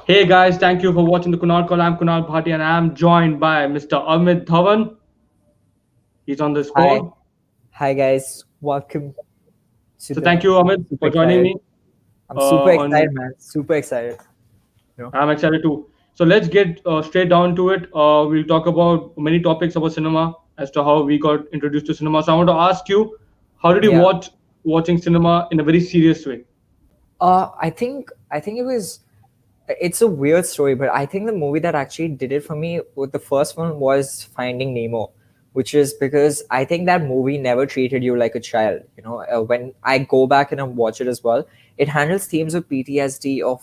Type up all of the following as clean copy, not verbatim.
Hey guys, thank you for watching the Kunal Call. I'm Kunal Bhati and I'm joined by Mr. Amit Dhawan. He's on this Hi, call. hi guys. Welcome to So the. thank you, Amit, Super for joining excited. me. I'm super On excited, man. Super excited. You know. I'm excited too. So let's get straight down to it. We'll talk about many topics about cinema as to how we got introduced to cinema. So I want to ask you, how did you Yeah. watching cinema in a very serious way? I think it was. It's a weird story, but I think the movie that actually did it for me with the first one was Finding Nemo, which is because I think that movie never treated you like a child. When I go back and I watch it as well, it handles themes of PTSD, of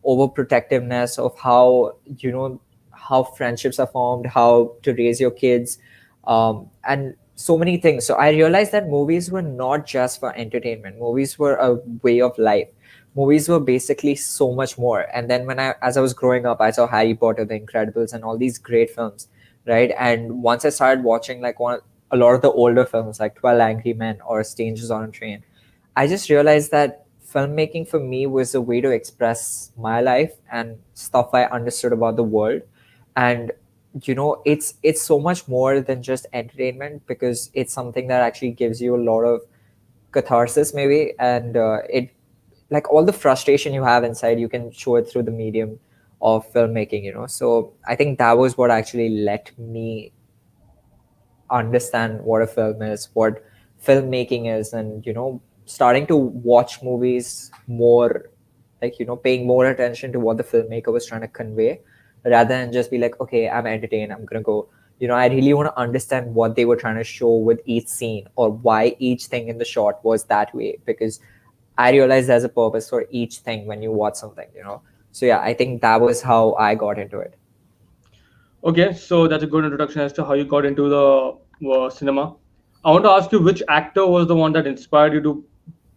overprotectiveness, of how friendships are formed, how to raise your kids, and so many things. So I realized that movies were not just for entertainment. Movies were a way of life. Movies were basically so much more. And then as I was growing up, I saw Harry Potter, The Incredibles, and all these great films, right? And once I started watching a lot of the older films like 12 Angry Men or Strangers on a Train, I just realized that filmmaking for me was a way to express my life and stuff I understood about the world. And it's so much more than just entertainment, because it's something that actually gives you a lot of catharsis maybe, and it like all the frustration you have inside, you can show it through the medium of filmmaking. So I think that was what actually let me understand what a film is, what filmmaking is, and starting to watch movies more, like paying more attention to what the filmmaker was trying to convey, rather than just be like, okay, I'm entertained, I'm gonna go. I really want to understand what they were trying to show with each scene, or why each thing in the shot was that way, because I realized there's a purpose for each thing when you watch something. So yeah, I think that was how I got into it. Okay, so that's a good introduction as to how you got into the cinema. I want to ask you, which actor was the one that inspired you to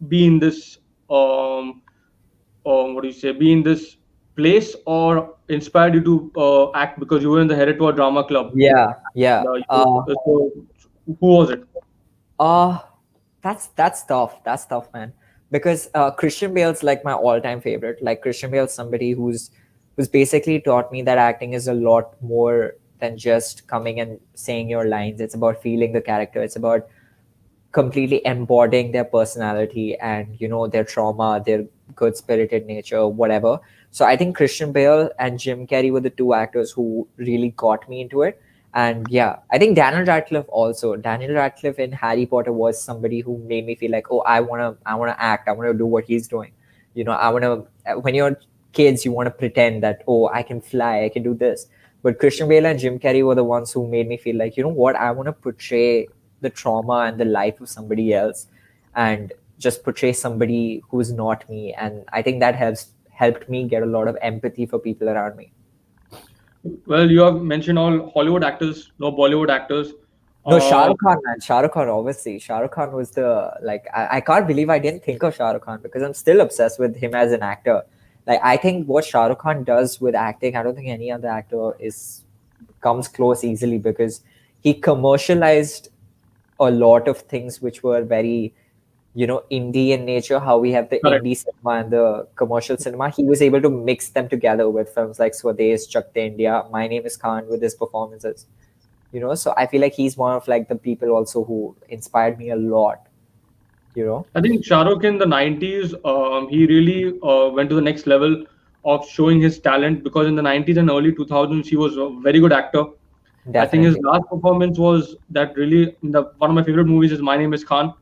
be in this um, what do you say, be in this place, or inspired you to act because you were in the Heritage Drama Club? Yeah, yeah. So who was it? Uh that's tough. That's tough, man. Because Christian Bale's like my all-time favorite. Like Christian Bale's somebody who's basically taught me that acting is a lot more than just coming and saying your lines. It's about feeling the character. It's about completely embodying their personality and their trauma, their good spirited nature, whatever. So I think Christian Bale and Jim Carrey were the two actors who really got me into it. And yeah, I think Daniel Radcliffe in Harry Potter was somebody who made me feel like, oh, I want to act, I want to do what he's doing. I want to, when you're kids, you want to pretend that, oh, I can fly, I can do this. But Christian Bale and Jim Carrey were the ones who made me feel like, you know what, I want to portray the trauma and the life of somebody else, and just portray somebody who's not me. And I think that helped me get a lot of empathy for people around me. Well, you have mentioned all Hollywood actors, no Bollywood actors. No, Shah Uh, Rukh Khan, man. Shah Rukh Khan, obviously. Shah Rukh Khan was I can't believe I didn't think of Shah Rukh Khan, because I'm still obsessed with him as an actor. Like, I think what Shah Rukh Khan does with acting, I don't think any other actor comes close easily, because he commercialized a lot of things which were very indie in nature. How we have the Correct. indie cinema and the commercial cinema, he was able to mix them together with films like Swades, Chak De India, My Name Is Khan, with his performances. So I feel like he's one of like the people also who inspired me a lot. you know I think Shah Rukh in the 90s, he really went to the next level of showing his talent, because in the 90s and early 2000s, he was a very good actor. I think his Definitely. last performance was that really, one of my favorite movies is My Name is Khan.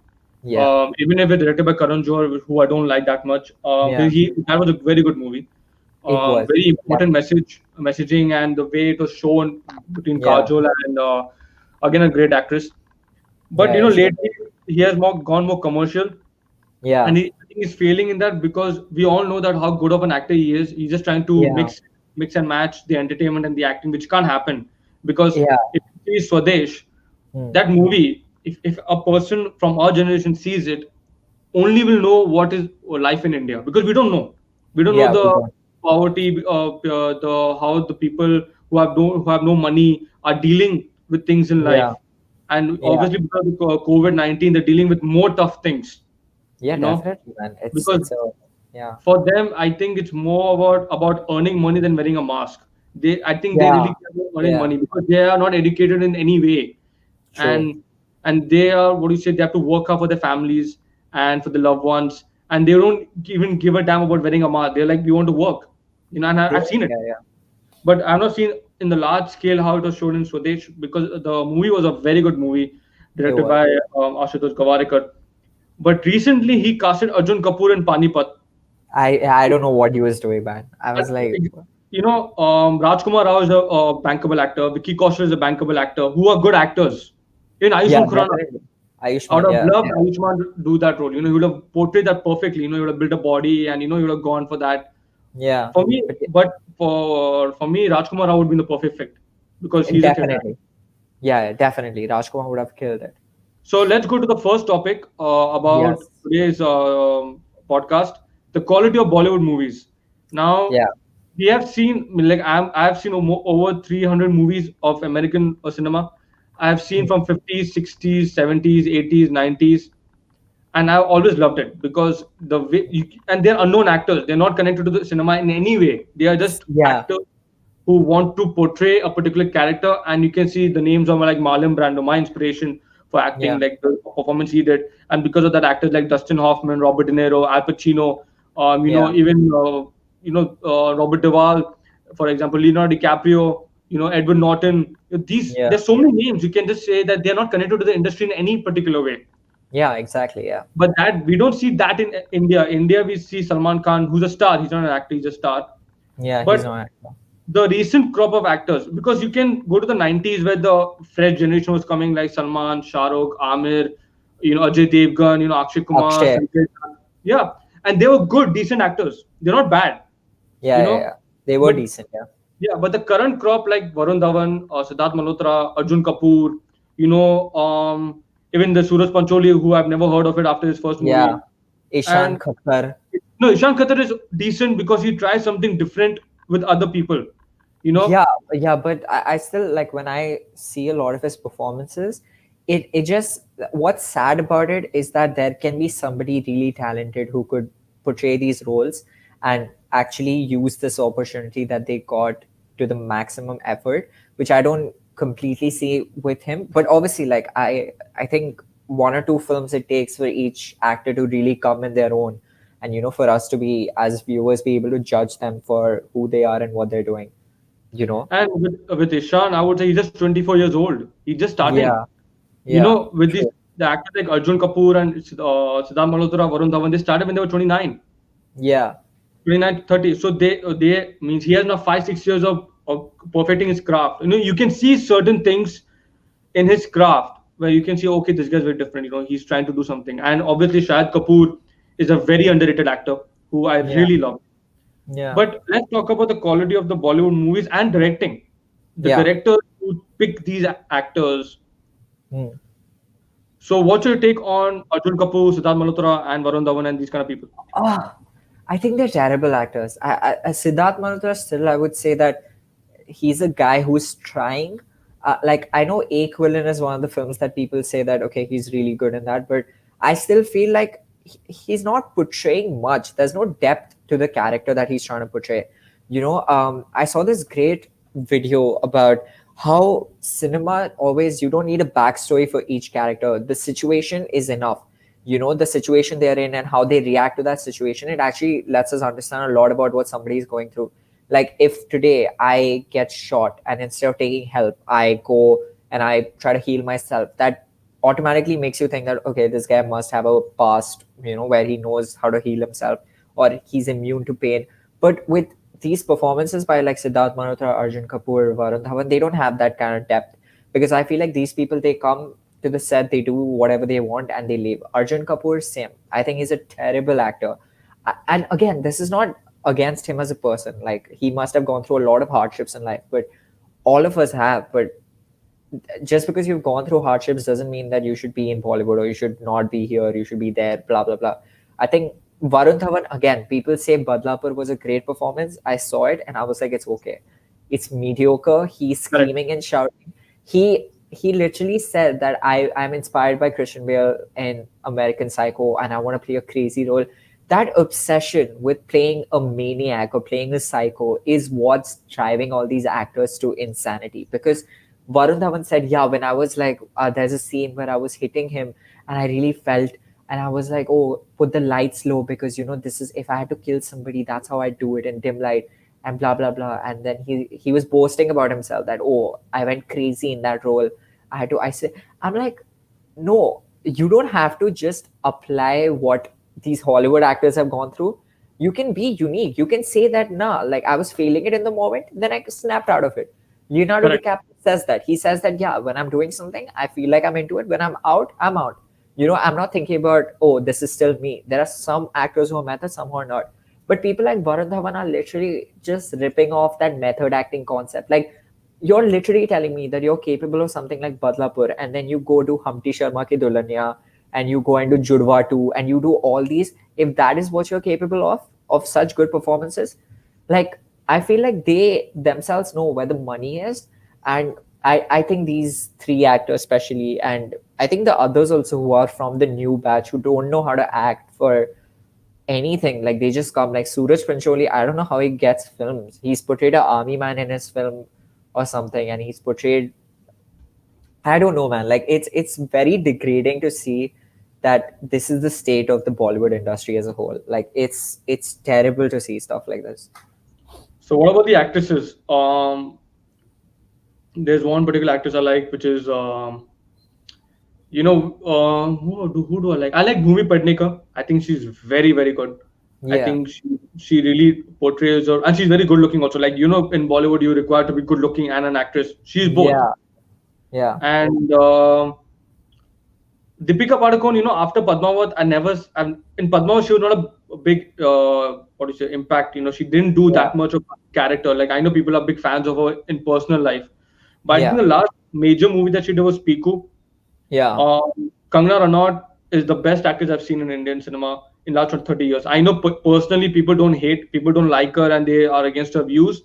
Yeah. Even if it's directed by Karan Johar, who I don't like that much, Yeah, that was a very good movie. it was. Very important Definitely. messaging, and the way it was shown between Yeah. Kajol and again a great actress. But Yeah, yeah, sure. lately he has gone more commercial, Yeah. and I think he's failing in that, because we all know that how good of an actor he is. He's just trying to Yeah. mix and match the entertainment and the acting, which can't happen, because Yeah. if you see Swadesh, Hmm. that movie, if a person from our generation sees it, only will know what is life in India, because we don't know Yeah, we the don't. poverty, the how the people who have no money are dealing with things in life, Yeah. and Yeah. obviously because of COVID-19, they're dealing with more tough things, Yeah, you know, definitely, man. It's because it's a Yeah. For them, I think it's more about earning money than wearing a mask. I think they Yeah. really care about earning Yeah. money because they are not educated in any way, True. and they are, what do you say, they have to work hard for their families and for the loved ones, and they don't even give a damn about wearing a mask. They're like, we want to work, and Yeah. I've seen it, Yeah. Yeah. but I've not seen in the large scale how it was shown in Swadesh, because the movie was a very good movie It directed was. by Ashutosh Gavarekar. But recently he casted Arjun Kapoor in Panipat. I don't know what he was doing, man. I was like, Rajkumar Rao is a bankable actor. Vicky Kaushal is a bankable actor who are good actors. Even yeah, Ayushmann Khurrana, definitely. out Ayushman, of yeah, love, yeah, Ayushmann do that role. He would have portrayed that perfectly. He would have built a body, and he would have gone for that. yeah. For me, But but for me, Rajkumar Rao would be the perfect fit because he's a theatre actor. definitely, yeah, definitely. Rajkumar would have killed it. So let's go to the first topic about Yes. today's podcast: the quality of Bollywood movies. Now, Yeah. we have seen, like I've seen over 300 movies of American cinema. I've seen Mm. from 50s, 60s, 70s, 80s, 90s, and I've always loved it because the way and they're unknown actors. They're not connected to the cinema in any way. They are just Yeah. actors who want to portray a particular character, and you can see the names of like Marlon Brando, my inspiration for acting, Yeah. like the performance he did, and because of that, actors like Dustin Hoffman, Robert De Niro, Al Pacino, Yeah. even Robert Duvall, for example, Leonardo DiCaprio, Edward Norton. These Yeah. There's so many names. You can just say that they're not connected to the industry in any particular way. Yeah. Exactly. Yeah. But that we don't see that in India. India, we see Salman Khan, who's a star. He's not an actor; he's a star. Yeah. He's But not actor. the recent crop of actors, because you can go to the 90s where the fresh generation was coming, like Salman, Shah Rukh, Amir, Ajay Devgan, Akshay Kumar, Akshay. Sanjay Dutt. Yeah, and they were good, decent actors. They're not bad, Yeah. you Yeah. know. Yeah. They were But decent. Yeah. yeah, but the current crop like Varun Dhawan, Siddharth Malhotra, Arjun Kapoor, even the Suraj Pancholi, who I've never heard of it after his first Yeah. movie, Ishan and Khatkar. no, Ishan Khatter is decent because he tries something different with other people, you know. Yeah, yeah, but I still like when I see a lot of his performances, it just what's sad about it is that there can be somebody really talented who could portray these roles and actually use this opportunity that they got to the maximum effort, which I don't completely see with him. But obviously, like I think one or two films it takes for each actor to really come in their own, and for us to be as viewers be able to judge them for who they are and what they're doing. You know? And with Ishan, I would say he's just 24 years old. He's just starting. Yeah, yeah, With these true. the actors like Arjun Kapoor and Siddharth Malhotra, Varun Dhawan, they started when they were 29, Yeah, 29 to 30. So they means he has now 5 6 years of perfecting his craft. You can see certain things in his craft where you can see, okay, this guy's very different. He's trying to do something. And obviously, Shahid Kapoor is a very underrated actor who I yeah, really love. yeah, But let's talk about the quality of the Bollywood movies and directing. The yeah. directors who pick these actors. Hmm. So, what's your take on Arjun Kapoor, Siddharth Malhotra, and Varun Dhawan and these kind of people? Ah, I think they're terrible actors. Siddharth Malhotra still, I would say that he's a guy who's trying. Like I know Ek Villain is one of the films that people say that okay, he's really good in that, but I still feel like he's not portraying much. There's no depth to the character that he's trying to portray. I saw this great video about how cinema always you don't need a backstory for each character. The situation is enough. The situation they're in and how they react to that situation. It actually lets us understand a lot about what somebody is going through. Like if today I get shot and instead of taking help I go and I try to heal myself, that automatically makes you think that okay, this guy must have a past where he knows how to heal himself or he's immune to pain. But with these performances by like Siddharth Malhotra, Arjun Kapoor, Varun Dhawan, they don't have that kind of depth, because I feel like these people, they come to the set, they do whatever they want and they leave. Arjun Kapoor, same. I think he's a terrible actor. And again, this is not against him as a person. Like he must have gone through a lot of hardships in life, but all of us have. But just because you've gone through hardships doesn't mean that you should be in Bollywood or you should not be here. You should be there. Blah blah blah. I think Varun Dhawan, again, people say Badlapur was a great performance. I saw it and I was like, it's okay. It's mediocre. He's Correct. screaming and shouting. He literally said that I'm inspired by Christian Bale in American Psycho and I want to play a crazy role. that obsession with playing a maniac or playing a psycho is what's driving all these actors to insanity. Because Varun Dhawan said, yeah, when I was like, there's a scene where I was hitting him and I really felt, and I was like, oh, put the lights low because, this is, if I had to kill somebody, that's how I do it in dim light and blah, blah, blah. And then he was boasting about himself that, oh, I went crazy in that role. I said, I'm like, no, you don't have to just apply what these Hollywood actors have gone through. You can be unique. You can say that, nah, like I was feeling it in the moment, then I snapped out of it. Leonardo Correct. DiCaprio says that. He says that, yeah, when I'm doing something, I feel like I'm into it. When I'm out, I'm out. I'm not thinking about, oh, this is still me. There are some actors who are method, some who are not. But people like Varun Dhawan are literally just ripping off that method acting concept. Like, you're literally telling me that you're capable of something like Badlapur, and then you go to Humpty Sharma Ki Dulhania, and you go into Judwa 2, and you do all these. If that is what you're capable of such good performances, like, I feel like they themselves know where the money is. And I think these three actors, especially, and I think the others also who are from the new batch who don't know how to act for anything. Like, they just come, like Suraj Pancholi. I don't know how he gets films. He's portrayed an army man in his film or something, and he's portrayed, I don't know, man. Like, it's very degrading to see that this is the state of the Bollywood industry as a whole. Like, it's terrible to see stuff like this. So what about the actresses? There's one particular actress I like, which is who do I like? I like Bhumi Pednekar. I think she's very, very good. I Yeah, think she really portrays her, and she's very good looking also. Like, in Bollywood, you require to be good looking and an actress. She's both. yeah, yeah, And Deepika Padukone, after Padmavat, and in Padmavat, she was not a big, what do you say, impact. She didn't do yeah, that much of character. Like, I know people are big fans of her in personal life, but I think yeah, the last major movie that she did was Piku. yeah, Kangana Ranaut is the best actress I've seen in Indian cinema in last 30 years. I know personally people don't like her, and they are against her views.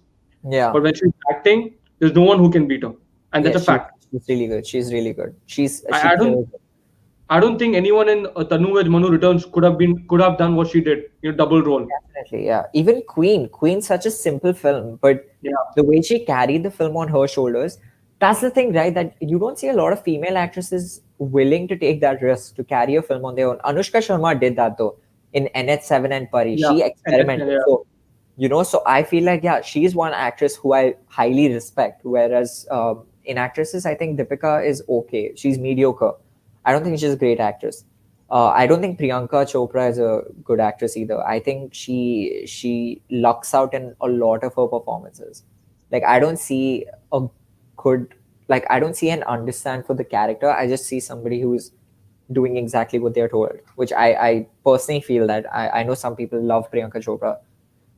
yeah. But when she's acting, there's no one who can beat her, and that's Yeah, a fact. she's really good. She's really good. She I don't kills it. I don't think anyone in Tanu with Manu Returns could have done what she did. Double role. Definitely, yeah. Even Queen's such a simple film, but Yeah, the way she carried the film on her shoulders, that's the thing, right? That you don't see a lot of female actresses willing to take that risk to carry a film on their own. Anushka Sharma did that though in NH7 and Pari. yeah, She and experimented. yeah. So I feel like, yeah, she's one actress who I highly respect. Whereas in actresses, I think Deepika is okay. She's mediocre. I don't think she's a great actress. I don't think Priyanka Chopra is a good actress either. I think she lucks out in a lot of her performances. Like, I don't see a good, like, I don't see an understand for the character. I just see somebody who's doing exactly what they're told, which I personally feel that I know some people love Priyanka Chopra,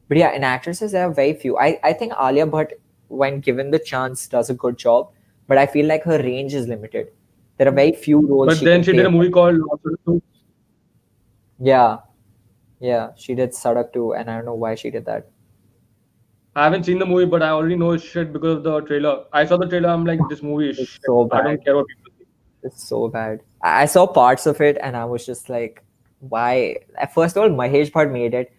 but yeah, in actresses there are very few. I think Alia Bhatt, when given the chance, does a good job, but I feel like her range is limited. There are very few roles But she then can she did play. a movie called Lawsuit. Yeah, yeah, she did Sadak too, and I don't know why she did that. I haven't seen the movie, but I already know it's shit because of the trailer. I saw the trailer. I'm like, this movie is It's shit. so I bad. don't care what people think. It's so bad. I saw parts of it and I was just like, why? First of all, Mahesh Bhatt made it.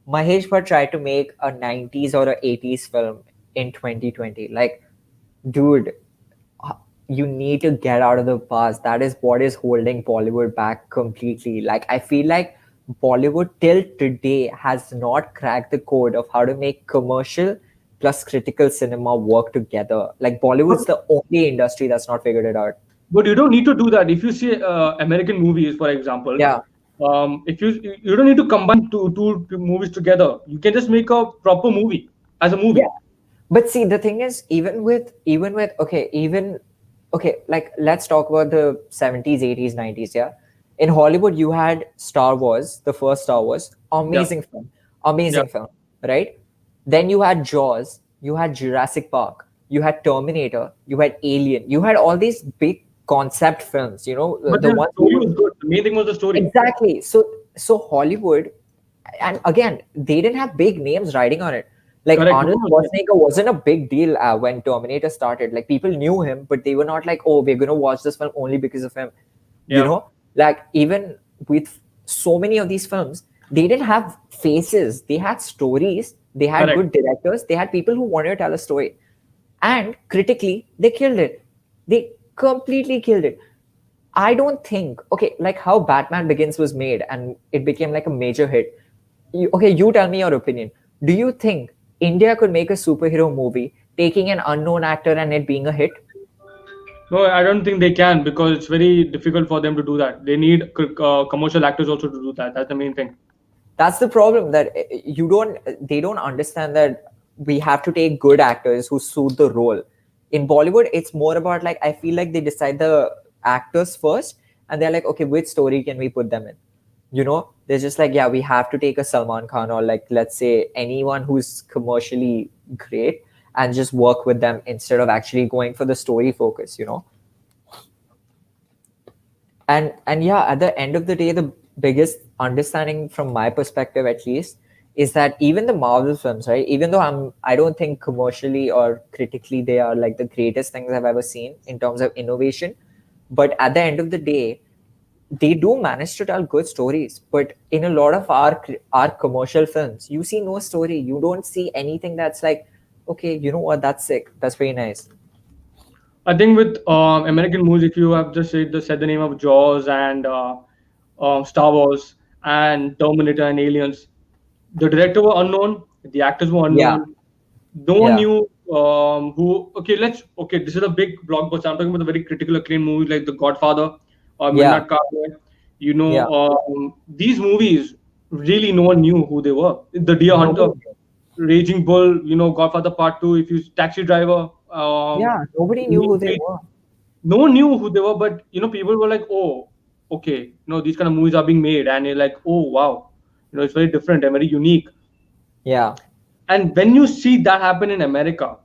Mahesh Bhatt tried to make a 90s or a 80s film in 2020. Like, dude, you need to get out of the past. That is what is holding Bollywood back completely. Like, I feel like Bollywood till today has not cracked the code of how to make commercial plus critical cinema work together. Like, But, Bollywood's the only industry that's not figured it out. but you don't need to do that. If you see American movies, for example, Yeah. if you don't need to combine two movies together. You can just make a proper movie as a Yeah. movie. But see, the thing is, even with okay, even okay, like, let's talk about the 70s, 80s, 90s, yeah. In Hollywood, you had Star Wars, the first Star Wars, Yeah, yeah. amazing film, right? Then you had Jaws, you had Jurassic Park, you had Terminator, you had Alien, you had all these big concept films, But the the ones story was good. The main thing was the story. exactly. So Hollywood, and again, they didn't have big names riding on it. Like, Correct. No, Arnold no, yes. Schwarzenegger wasn't a big deal when Terminator started. Like, people knew him, but they were not like, oh, we're gonna watch this film only because of him. Yeah. Like, even with so many of these films, They didn't have faces, they had stories, they had Correct. good directors, they had people who wanted to tell a story. And critically, they killed it. They completely killed it. I don't think, okay, like how Batman Begins was made and it became like a major hit. Okay, you tell me your opinion. Do you think India could make a superhero movie taking an unknown actor and it being a hit? No, I don't think they can because it's very difficult for them to do that. They need commercial actors also to do that. That's the main thing. That's the problem, that you don't they don't understand that we have to take good actors who suit the role. In Bollywood, it's more about, like, I feel like they decide the actors first, and they're like, okay, which story can we put them in? They're just like, yeah, we have to take a Salman Khan, or, like, let's say anyone who's commercially great, and just work with them instead of actually going for the story focus. And yeah, at the end of the day, the biggest understanding from my perspective, at least, is that even the Marvel films, right, even though I don't think commercially or critically they are like the greatest things I've ever seen in terms of innovation, but at the end of the day, they do manage to tell good stories. But in a lot of our commercial films, you see no story, you don't see anything that's like, okay, you know what, that's sick, that's very nice. I think with American movies, if you have just said the name of Jaws and Star Wars and Terminator and Aliens, the director were unknown, the actors were Yeah, unknown. No one yeah, knew who. Okay. This is a big blockbuster. I'm talking about the very critical acclaim movies like The Godfather or yeah, Midnight Cowboy. yeah. These movies really no one knew who they were. The Deer Hunter, Nobody knew. Raging Bull, Godfather Part Two. If you Taxi Driver, Yeah, nobody knew Mean who they Street, were. no one knew who they were, but people were like, oh, okay, these kind of movies are being made, and you're like, oh wow, it's very different and very unique. Yeah, And when you see that happen in America,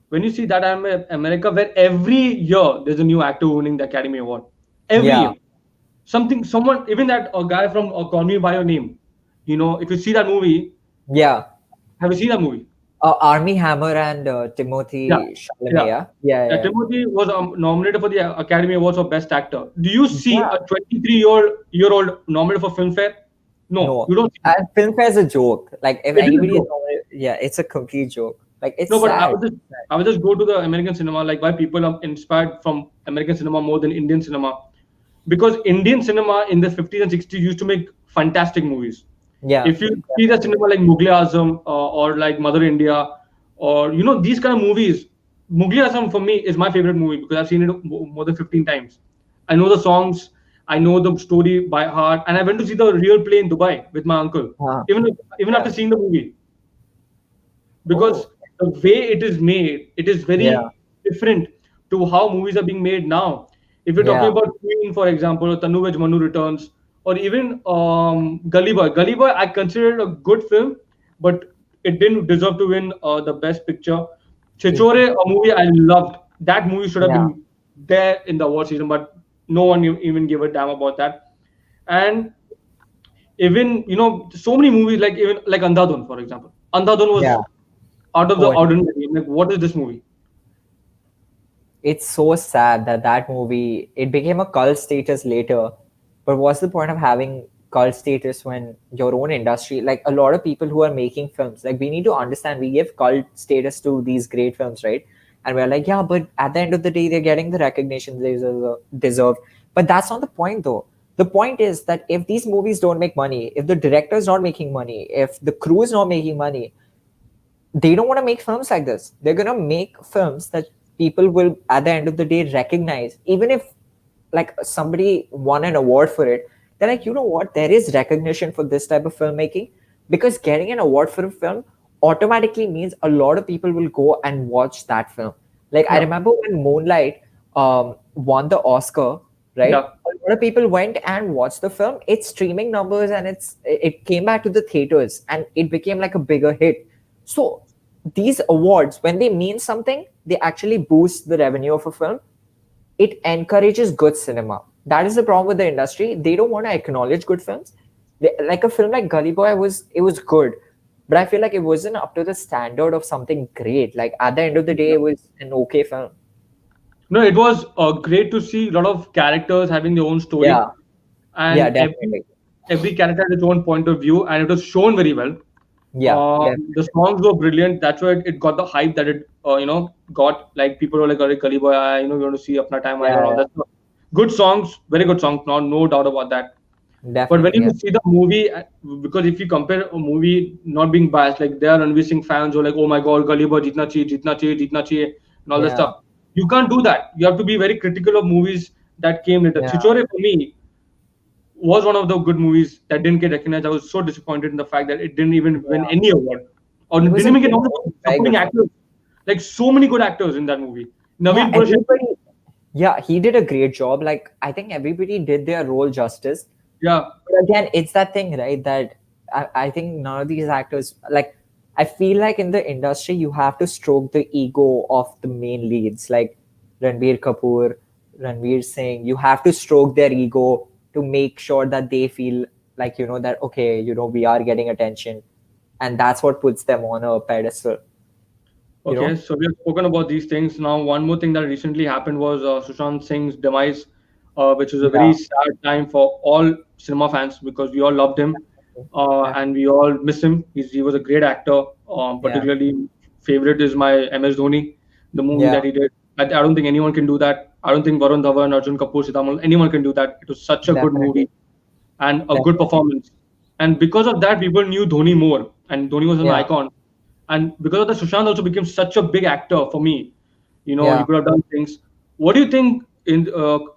when you see that happen in America, where every year there's a new actor winning the Academy Award, every yeah, year, someone, even that a guy from Call Me by Your Name, if you see that movie, yeah. have you seen that movie? Army Hammer and Yeah, Timothy Chalamet. yeah. Yeah, yeah, Yeah, yeah, Timothy was nominated for the Academy Awards for Best Actor. Do you see yeah. a 23-year-old nominated for Filmfare? No, No, you don't see that. and Filmfare is a joke. Like, if It is a anybody is joke. nominated, yeah, it's a complete joke. Like, it's No, but sad. I would just go to the American cinema, like why people are inspired from American cinema more than Indian cinema, because Indian cinema in the 50s and 60s used to make fantastic movies. Yeah, If you see the definitely. cinema like Mughal Azam or like Mother India, or these kind of movies, Mughal Azam for me is my favorite movie because I've seen it more than 15 times. I know the songs, I know the story by heart, and I went to see the real play in Dubai with my uncle, Uh, even yeah. after seeing the movie, because Oh, the way it is made, it is yeah, very different to how movies are being made now. If you're talking yeah. about Queen, for example, or Tanu Vej Manu Returns, or even Gully Boy. Gully Boy, I consider it a good film, but it didn't deserve to win the Best Picture. Chichore, a movie I loved. That movie should have Yeah, been there in the award season, but no one even gave a damn about that. And even so many movies like even like Andhadhun, for example. Andhadhun was yeah. out of the Oh, ordinary. Like, what is this movie? it's so sad that that movie, it became a cult status later. But what's the point of having cult status when your own industry, like a lot of people who are making films, like, we need to understand, we give cult status to these great films, right? And we're like, yeah, but at the end of the day, they're getting the recognition they deserve. But that's not the point, though. The point is that if these movies don't make money, if the director's not making money, if the crew is not making money, they don't want to make films like this. They're going to make films that people will, at the end of the day, recognize. Even if, like, somebody won an award for it, they're like, you know what, there is recognition for this type of filmmaking, because getting an award for a film automatically means a lot of people will go and watch that film. Like, I Yeah, remember when Moonlight won the Oscar, right? yeah. A lot of people went and watched the film. Its streaming numbers, and it came back to the theaters, and it became like a bigger hit. So these awards, when they mean something, they actually boost the revenue of a film. It encourages good cinema. That is the problem with the industry. They don't want to acknowledge good films. Like a film like Gully Boy, it was good, but I feel like it wasn't up to the standard of something great. Like, at the end of the day, it was an okay film. No, it was great to see a lot of characters having their own story, Yeah, yeah, and every definitely. every character had its own point of view, and it was shown very well. Yeah, The songs were brilliant. That's why it got the hype that it got. Like people were like, "Arey Kali boy, you want to see Apna Time Aayega," and all yeah, that stuff. Good songs, very good songs. No doubt about that. But when definitely. you Yeah, see the movie, because if you compare a movie, not being biased, like there are Ranveer Singh fans who are like, "Oh my God, Kali boy, jeetna chahiye," and all that yeah, stuff. You can't do that. You have to be very critical of movies that came later. yeah, Chichore for me was one of the good movies that didn't get recognized. I was so disappointed in the fact that it didn't even win yeah. any award, or It was didn't a even get good nominated film, for very good supporting film. actors. Like so many good actors in that movie. Yeah, Naveen Prasad, everybody. Yeah, he did a great job. Like I think everybody did their role justice. yeah, But again, it's that thing, right? That I think none of these actors like. I feel like in the industry, you have to stroke the ego of the main leads, like Ranbir Kapoor, Ranveer Singh. You have to stroke their ego to make sure that they feel like that okay, we are getting attention, and that's what puts them on a pedestal. You okay, know? so we have spoken about these things. Now, one more thing that recently happened was Sushant Singh's demise, which is a Yeah, very sad time for all cinema fans because we all loved him yeah, and we all miss him. He was a great actor. yeah, Particularly, favorite is my MS Dhoni, the movie yeah, that he did. I don't think anyone can do that. I don't think Varun Dhawan, Arjun Kapoor, Sitamal, anyone can do that. It was such a good definitely, movie and a good definitely. performance. And because of that, people knew Dhoni more, and Dhoni was an Yeah, icon. And because of that, Sushant also became such a big actor for me. He yeah. could have done things. What do you think?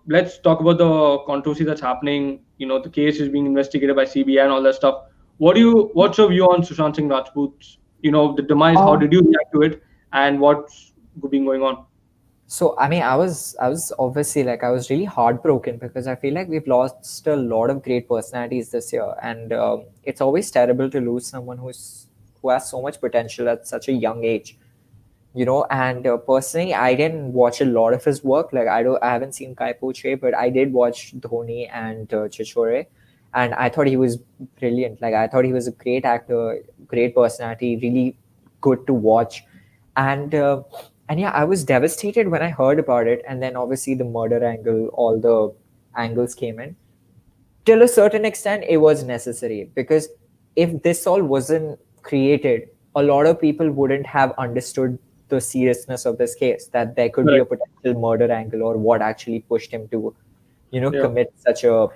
Let's talk about the controversy that's happening. The case is being investigated by CBI and all that stuff. What's your view on Sushant Singh Rajput's, the demise? How Um, did you react to it, and what's been going on? so I mean, I was obviously like I was really heartbroken because I feel like we've lost a lot of great personalities this year, and it's always terrible to lose someone who has so much potential at such a young age. And personally, I didn't watch a lot of his work. Like I haven't seen Kai Poche, but I did watch Dhoni and Chichore, and I thought he was brilliant. Like I thought he was a great actor, great personality, really good to watch. And uh, and yeah, I was devastated when I heard about it, and then obviously the murder angle, all the angles came in. Till a certain extent, it was necessary because if this all wasn't created, a lot of people wouldn't have understood the seriousness of this case, that there could be a Correct. potential murder angle or what actually pushed him to Yeah. commit such a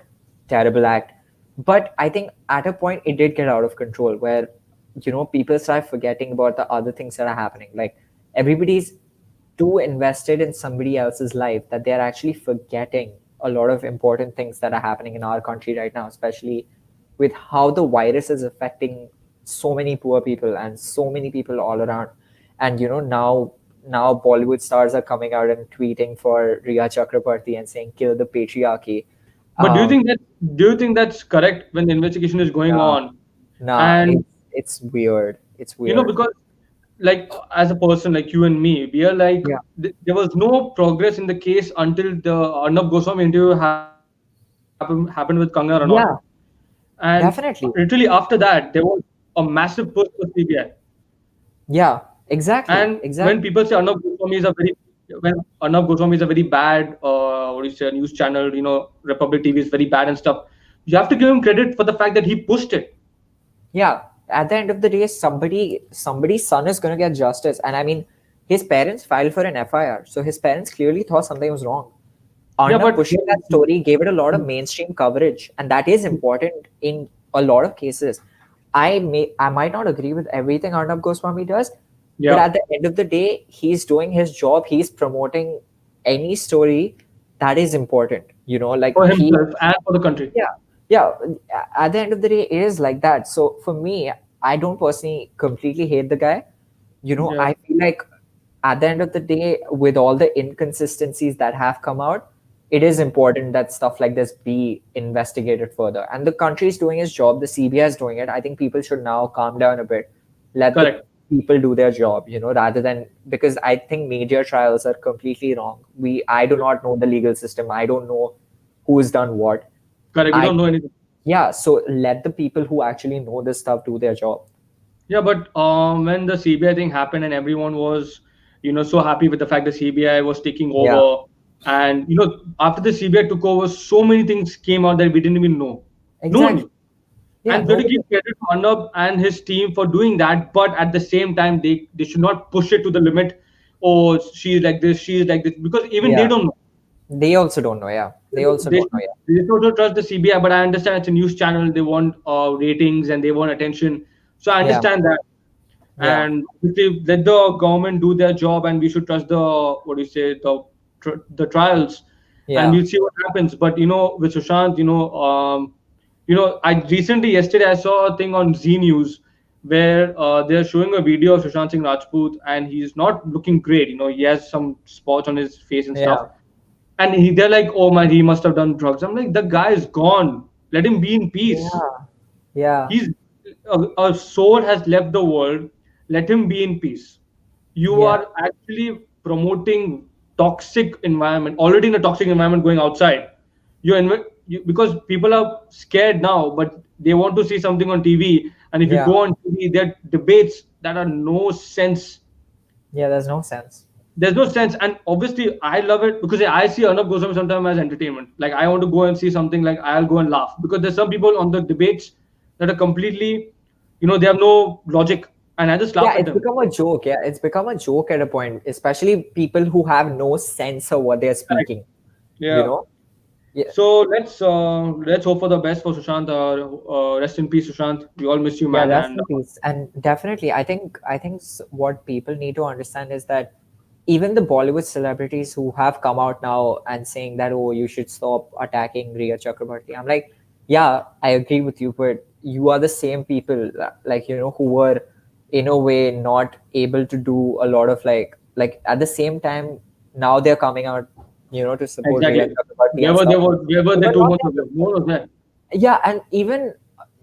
terrible act. But I think at a point it did get out of control where people start forgetting about the other things that are happening. Like everybody's too invested in somebody else's life that they're actually forgetting a lot of important things that are happening in our country right now, especially with how the virus is affecting so many poor people and so many people all around. And now Bollywood stars are coming out and tweeting for Riya Chakrabarti and saying kill the patriarchy. But do you um think that do you think that's correct when the investigation is going nah, on? nah, And it's weird, it's weird. because like as a person like you and me, we are like Yeah, there was no progress in the case until the Arnab Goswami interview happened with Kangana Ranaut, yeah, and literally after definitely. that there was a massive push for CBI. Yeah, And exactly, when people exactly. say when Arnab Goswami is a very bad what do you say news channel, Republic TV is very bad and stuff, you have to give him credit for the fact that he pushed it. Yeah, at the end of the day, somebody's son is going to get justice. And I mean, his parents filed for an FIR, so his parents clearly thought something was wrong. Yeah, Arnab but pushing that story gave it a lot of mainstream coverage, and that is important in a lot of cases. I might not agree with everything Arnab Goswami does, but yeah, at the end of the day, he's doing his job. He's promoting any story that is important. Like for himself and for the country. yeah, yeah. At the end of the day, it is like that. So for me, I don't personally completely hate the guy. Yeah, I feel like at the end of the day, with all the inconsistencies that have come out, it is important that stuff like this be investigated further. And the country is doing its job, the CBI is doing it. I think people should now calm down a bit, let the correct. people do their job, rather than, because I think media trials are completely wrong. I do not know the legal system. I don't know who's done what. Correct. We I don't know anything. Yeah, so let the people who actually know this stuff do their job. Yeah, but when the CBI thing happened and everyone was, so happy with the fact the CBI was taking Yeah, over, and after the CBI took over, so many things came out that we didn't even know. No one exactly. knew. Yeah, And we have to nobody. give credit to Arnab and his team for doing that. But at the same time, they should not push it to the limit. Oh, she's like this, she's like this, because even they Yeah, don't know. they also don't know. Yeah, they also They don't know. should, they should also trust the CBI. But I understand it's a news channel. They want ratings and they want attention. So I Yeah, understand that. yeah, And obviously let the government do their job, and we should trust the, what do you say, the trials, and yeah, we'll see what happens. But with Sushant, I recently, yesterday, I saw a thing on Z News where they're showing a video of Sushant Singh Rajput, and he's not looking great. He has some spots on his face and stuff, yeah, and they're like, oh my, he must have done drugs. I'm like, the guy is gone, let him be in peace. yeah, yeah, He's a soul has left the world. Let him be in peace. You yeah, are actually promoting toxic environment. Already in a toxic environment going outside. Because people are scared now, but they want to see something on TV. And if you yeah, go on TV, there are debates that are no sense. yeah. There's no sense. There's no sense, and obviously I love it because I see Arnab Goswami sometimes as entertainment. Like I want to go and see something, like I'll go and laugh, because there's some people on the debates that are completely, they have no logic, and I just Yeah, laugh at it's them. become a joke. Yeah, it's become a joke at a point, especially people who have no sense of what they're Correct. speaking. You Yeah. know? Yeah, So let's hope for the best for Sushant. Rest in peace, Sushant. We all miss you, yeah, man. rest And in peace. And definitely, I think what people need to understand is that even the Bollywood celebrities who have come out now and saying that, oh, you should stop attacking Riya Chakrabarti. I'm like, yeah, I agree with you, but you are the same people, like, who were in a way not able to do a lot of like at the same time, now they're coming out, to support Riya exactly, Chakrabarti and stuff. where were They they were two not months there. ago? No one was there. Yeah, and even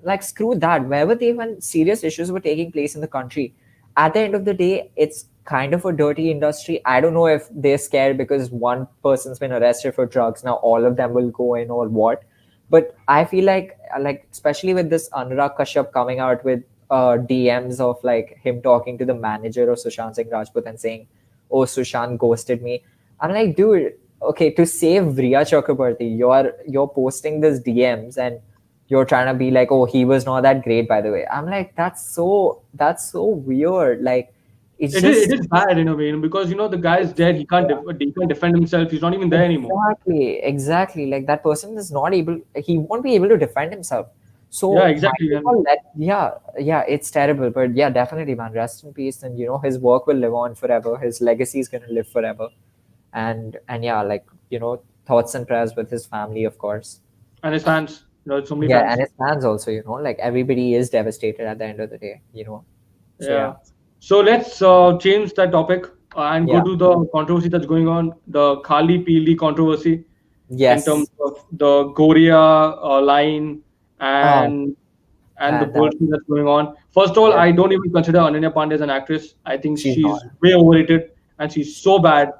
like screw that, wherever they when serious issues were taking place in the country, at the end of the day, it's kind of a dirty industry. I don't know if they're scared because one person's been arrested for drugs, now all of them will go in or what. But I feel like especially with this Anurag Kashyap coming out with DMs of like him talking to the manager of Sushant Singh Rajput and saying, oh, Sushant ghosted me. I'm like, dude, okay, to save Riya Chakrabarti, you're posting this DMs and you're trying to be like, oh, he was not that great, by the way. I'm like, that's so weird. Like, it's It just is bad in a way, because the guy is dead. He can't defend himself. He's not even there anymore. exactly. Like that person is not able. He won't be able to defend himself. Yeah, So might exactly. as And well let. Yeah, yeah. It's terrible, but yeah, definitely, man. Rest in peace, and his work will live on forever. His legacy is gonna live forever. And yeah, like thoughts and prayers with his family, of course. his fans, so many Yeah, and fans. his fans also, like everybody is devastated at the end of the day. So yeah, Yeah. So let's change that topic and go yeah, to the controversy that's going on, the Khali Peeli controversy, in terms yes. of the Goria line, Oh and the man, that bullshit that's going on. First of all, yeah, I don't even consider Ananya Pandey as an actress. I think she's not. she's way overrated, and she's so bad.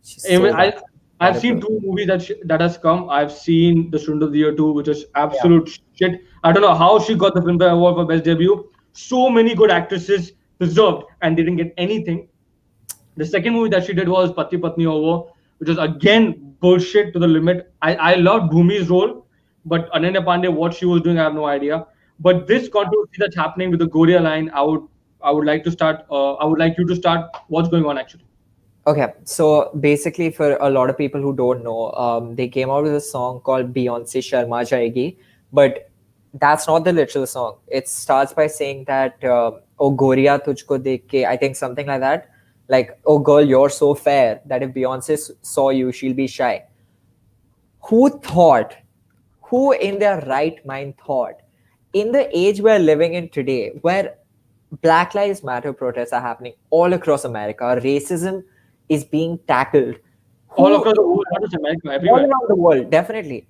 She's Even so bad, I've seen terrible. two movies that has come. I've seen The Student of the Year 2, which is Yeah. absolute shit. I don't know how she got the Filmfare Award for Best Debut. So many good actresses deserved, and they didn't get anything. The second movie that she did was Pati Patni Ovo, which was again bullshit to the limit. I loved Bhumi's role, but Ananya Pandey, what she was doing, I have no idea. But this controversy that's happening with the Goria line, I would like to start. I would like you to start. What's going on actually? Okay, so basically, for a lot of people who don't know, they came out with a song called Beyonce Sharma Jayegi, but that's not the literal song. It starts by saying that, "Oh Goria tujhko dekh ke," I think something like that. Like, "Oh girl, you're so fair that if Beyonce saw you, she'll be shy." Who thought, who in their right mind thought, in the age we're living in today, where Black Lives Matter protests are happening all across America, racism is being tackled, All who across the world, not just America, all everywhere. around the world, definitely,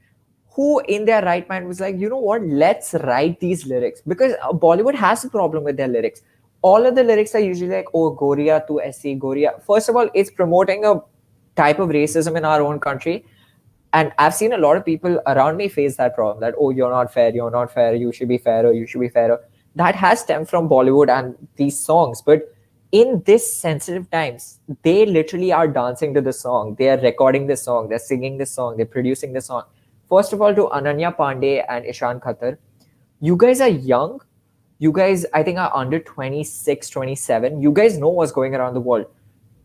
who in their right mind was like, you know what, let's write these lyrics, because Bollywood has a problem with their lyrics. All of the lyrics are usually like, oh Goria to SC Goria. First of all, it's promoting a type of racism in our own country, and I've seen a lot of people around me face that problem, that, oh, you're not fair, you should be fairer, you should be fairer. That has stemmed from Bollywood and these songs. But in this sensitive times, they literally are dancing to the song, they are recording this song, they're singing this song, they're producing this song. First of all, to Ananya Pandey and Ishan Khatter, You guys are young. You guys, I think, are under 26, 27. You guys know what's going around the world.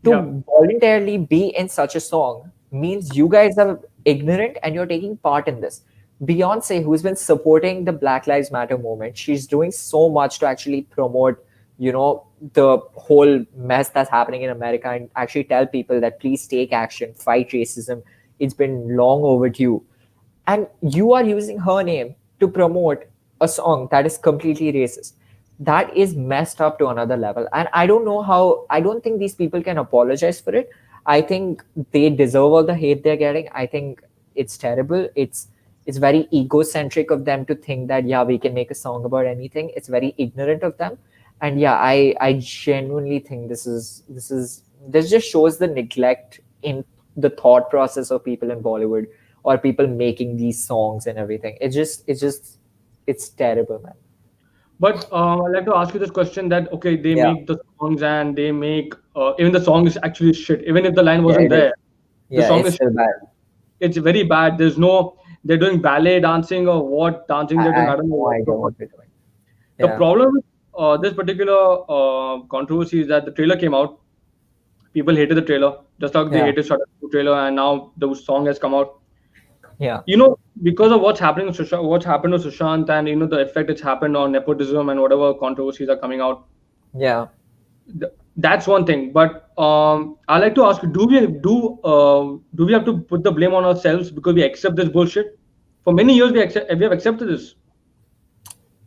Yeah. To voluntarily be in such a song means you guys are ignorant and you're taking part in this. Beyonce, who's been supporting the Black Lives Matter movement, she's doing so much to actually promote, the whole mess that's happening in America, and actually tell people that please take action, fight racism. It's been long overdue. And you are using her name to promote a song that is completely racist. That is messed up to another level, and I don't know how. I don't think these people can apologize for it. I think they deserve all the hate they're getting. I think it's terrible. It's very egocentric of them to think that, yeah, we can make a song about anything. It's very ignorant of them. And yeah, I genuinely think this just shows the neglect in the thought process of people in Bollywood, or people making these songs and everything. It's terrible, man. But I'd like to ask you this question that, okay, they Yeah, make the songs and they make, even the song is actually shit. Even if the line yeah, wasn't it is. there, the Yeah, song it's is still shit. bad. It's very bad. There's no, they're doing ballet dancing or what dancing they're I doing. I have don't know no what. idea what they're doing. The Yeah, problem with this particular controversy is that the trailer came out. People hated the trailer, just like they yeah, hated Shut Up trailer, and now the song has come out. yeah, Because of what's happening with Sushant, what's happened to Sushant, and the effect it's happened on nepotism and whatever controversies are coming out. yeah. That's one thing. But I like to ask you: do we have to put the blame on ourselves because we accept this bullshit? For many years, we have accepted this.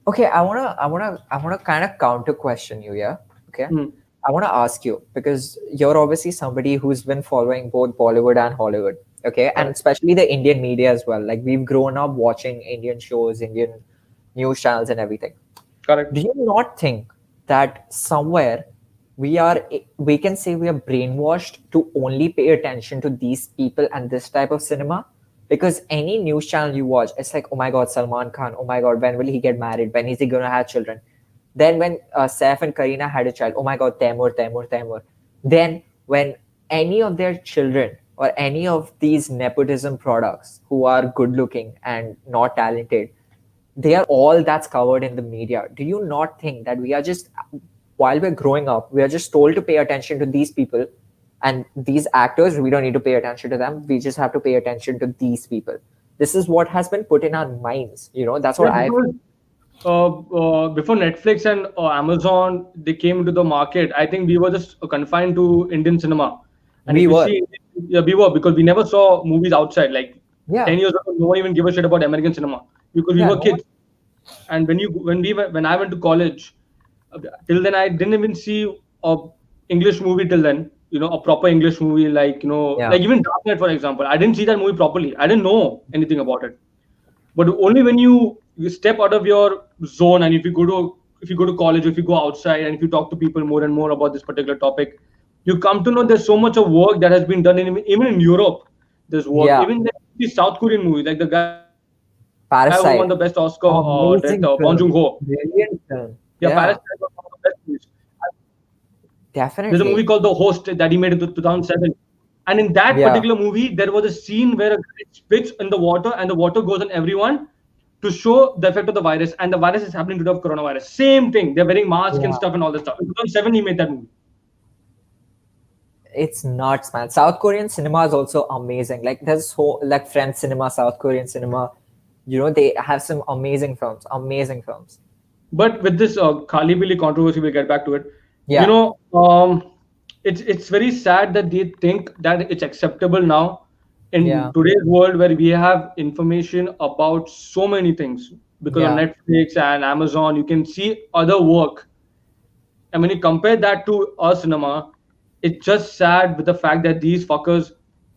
Okay, I wanna kind of counter question you, yeah? Okay. Hmm. I wanna ask you, because you're obviously somebody who's been following both Bollywood and Hollywood, okay? And Correct. especially the Indian media as well. Like, we've grown up watching Indian shows, Indian news channels and everything. Correct. Do you not think that somewhere we can say we are brainwashed to only pay attention to these people and this type of cinema? Because any news channel you watch, it's like, oh my god, Salman Khan, oh my god, when will he get married, when is he going to have children? Then when Saif and Karina had a child, oh my god, Taimur. Then when any of their children or any of these nepotism products who are good looking and not talented, they are all that's covered in the media. Do you not think that we are just, while we're growing up, we are just told to pay attention to these people and these actors? We don't need to pay attention to them. We just have to pay attention to these people. This is what has been put in our minds. That's what Yeah, I because feel. before Netflix and Amazon they came into the market, I think we were just confined to Indian cinema. And if We you were. see, yeah, we were because we never saw movies outside. Like Yeah. 10 years ago, no one even gave a shit about American cinema because we Yeah. were No one. kids. And when I went to college, till then I didn't even see a English movie till then. A proper English movie like Yeah. like even Dark Knight, for example. I didn't see that movie properly. I didn't know anything about it. But only when you step out of your zone, and if you go to college, if you go outside, and if you talk to people more and more about this particular topic, you come to know there's so much of work that has been done even in Europe. There's work Yeah. even the South Korean movie, like the guy who won the best Oscar Parasite. director, Bong Joon Ho. Amazing film. Brilliant Yeah, film. Parasite was Yeah. one of the best movies. There's a movie called Definitely. The Host that he made in 2007. And in that particular Yeah. movie, there was a scene where a guy spits in the water and the water goes on everyone to show the effect of the virus. And the virus is happening due to coronavirus. Same thing. They're wearing masks and Yeah. stuff and all this stuff. In 2007, he made that movie. It's nuts, man. South Korean cinema is also amazing. Like, there's so, like, French cinema, South Korean cinema. They have some amazing films. Amazing films. But with this Kali Billy controversy, we'll get back to it. You Yeah. know, it's very sad that they think that it's acceptable now in Yeah. today's world where we have information about so many things because on Yeah. Netflix and Amazon you can see other work. And when you compare that to our cinema, it's just sad with the fact that these fuckers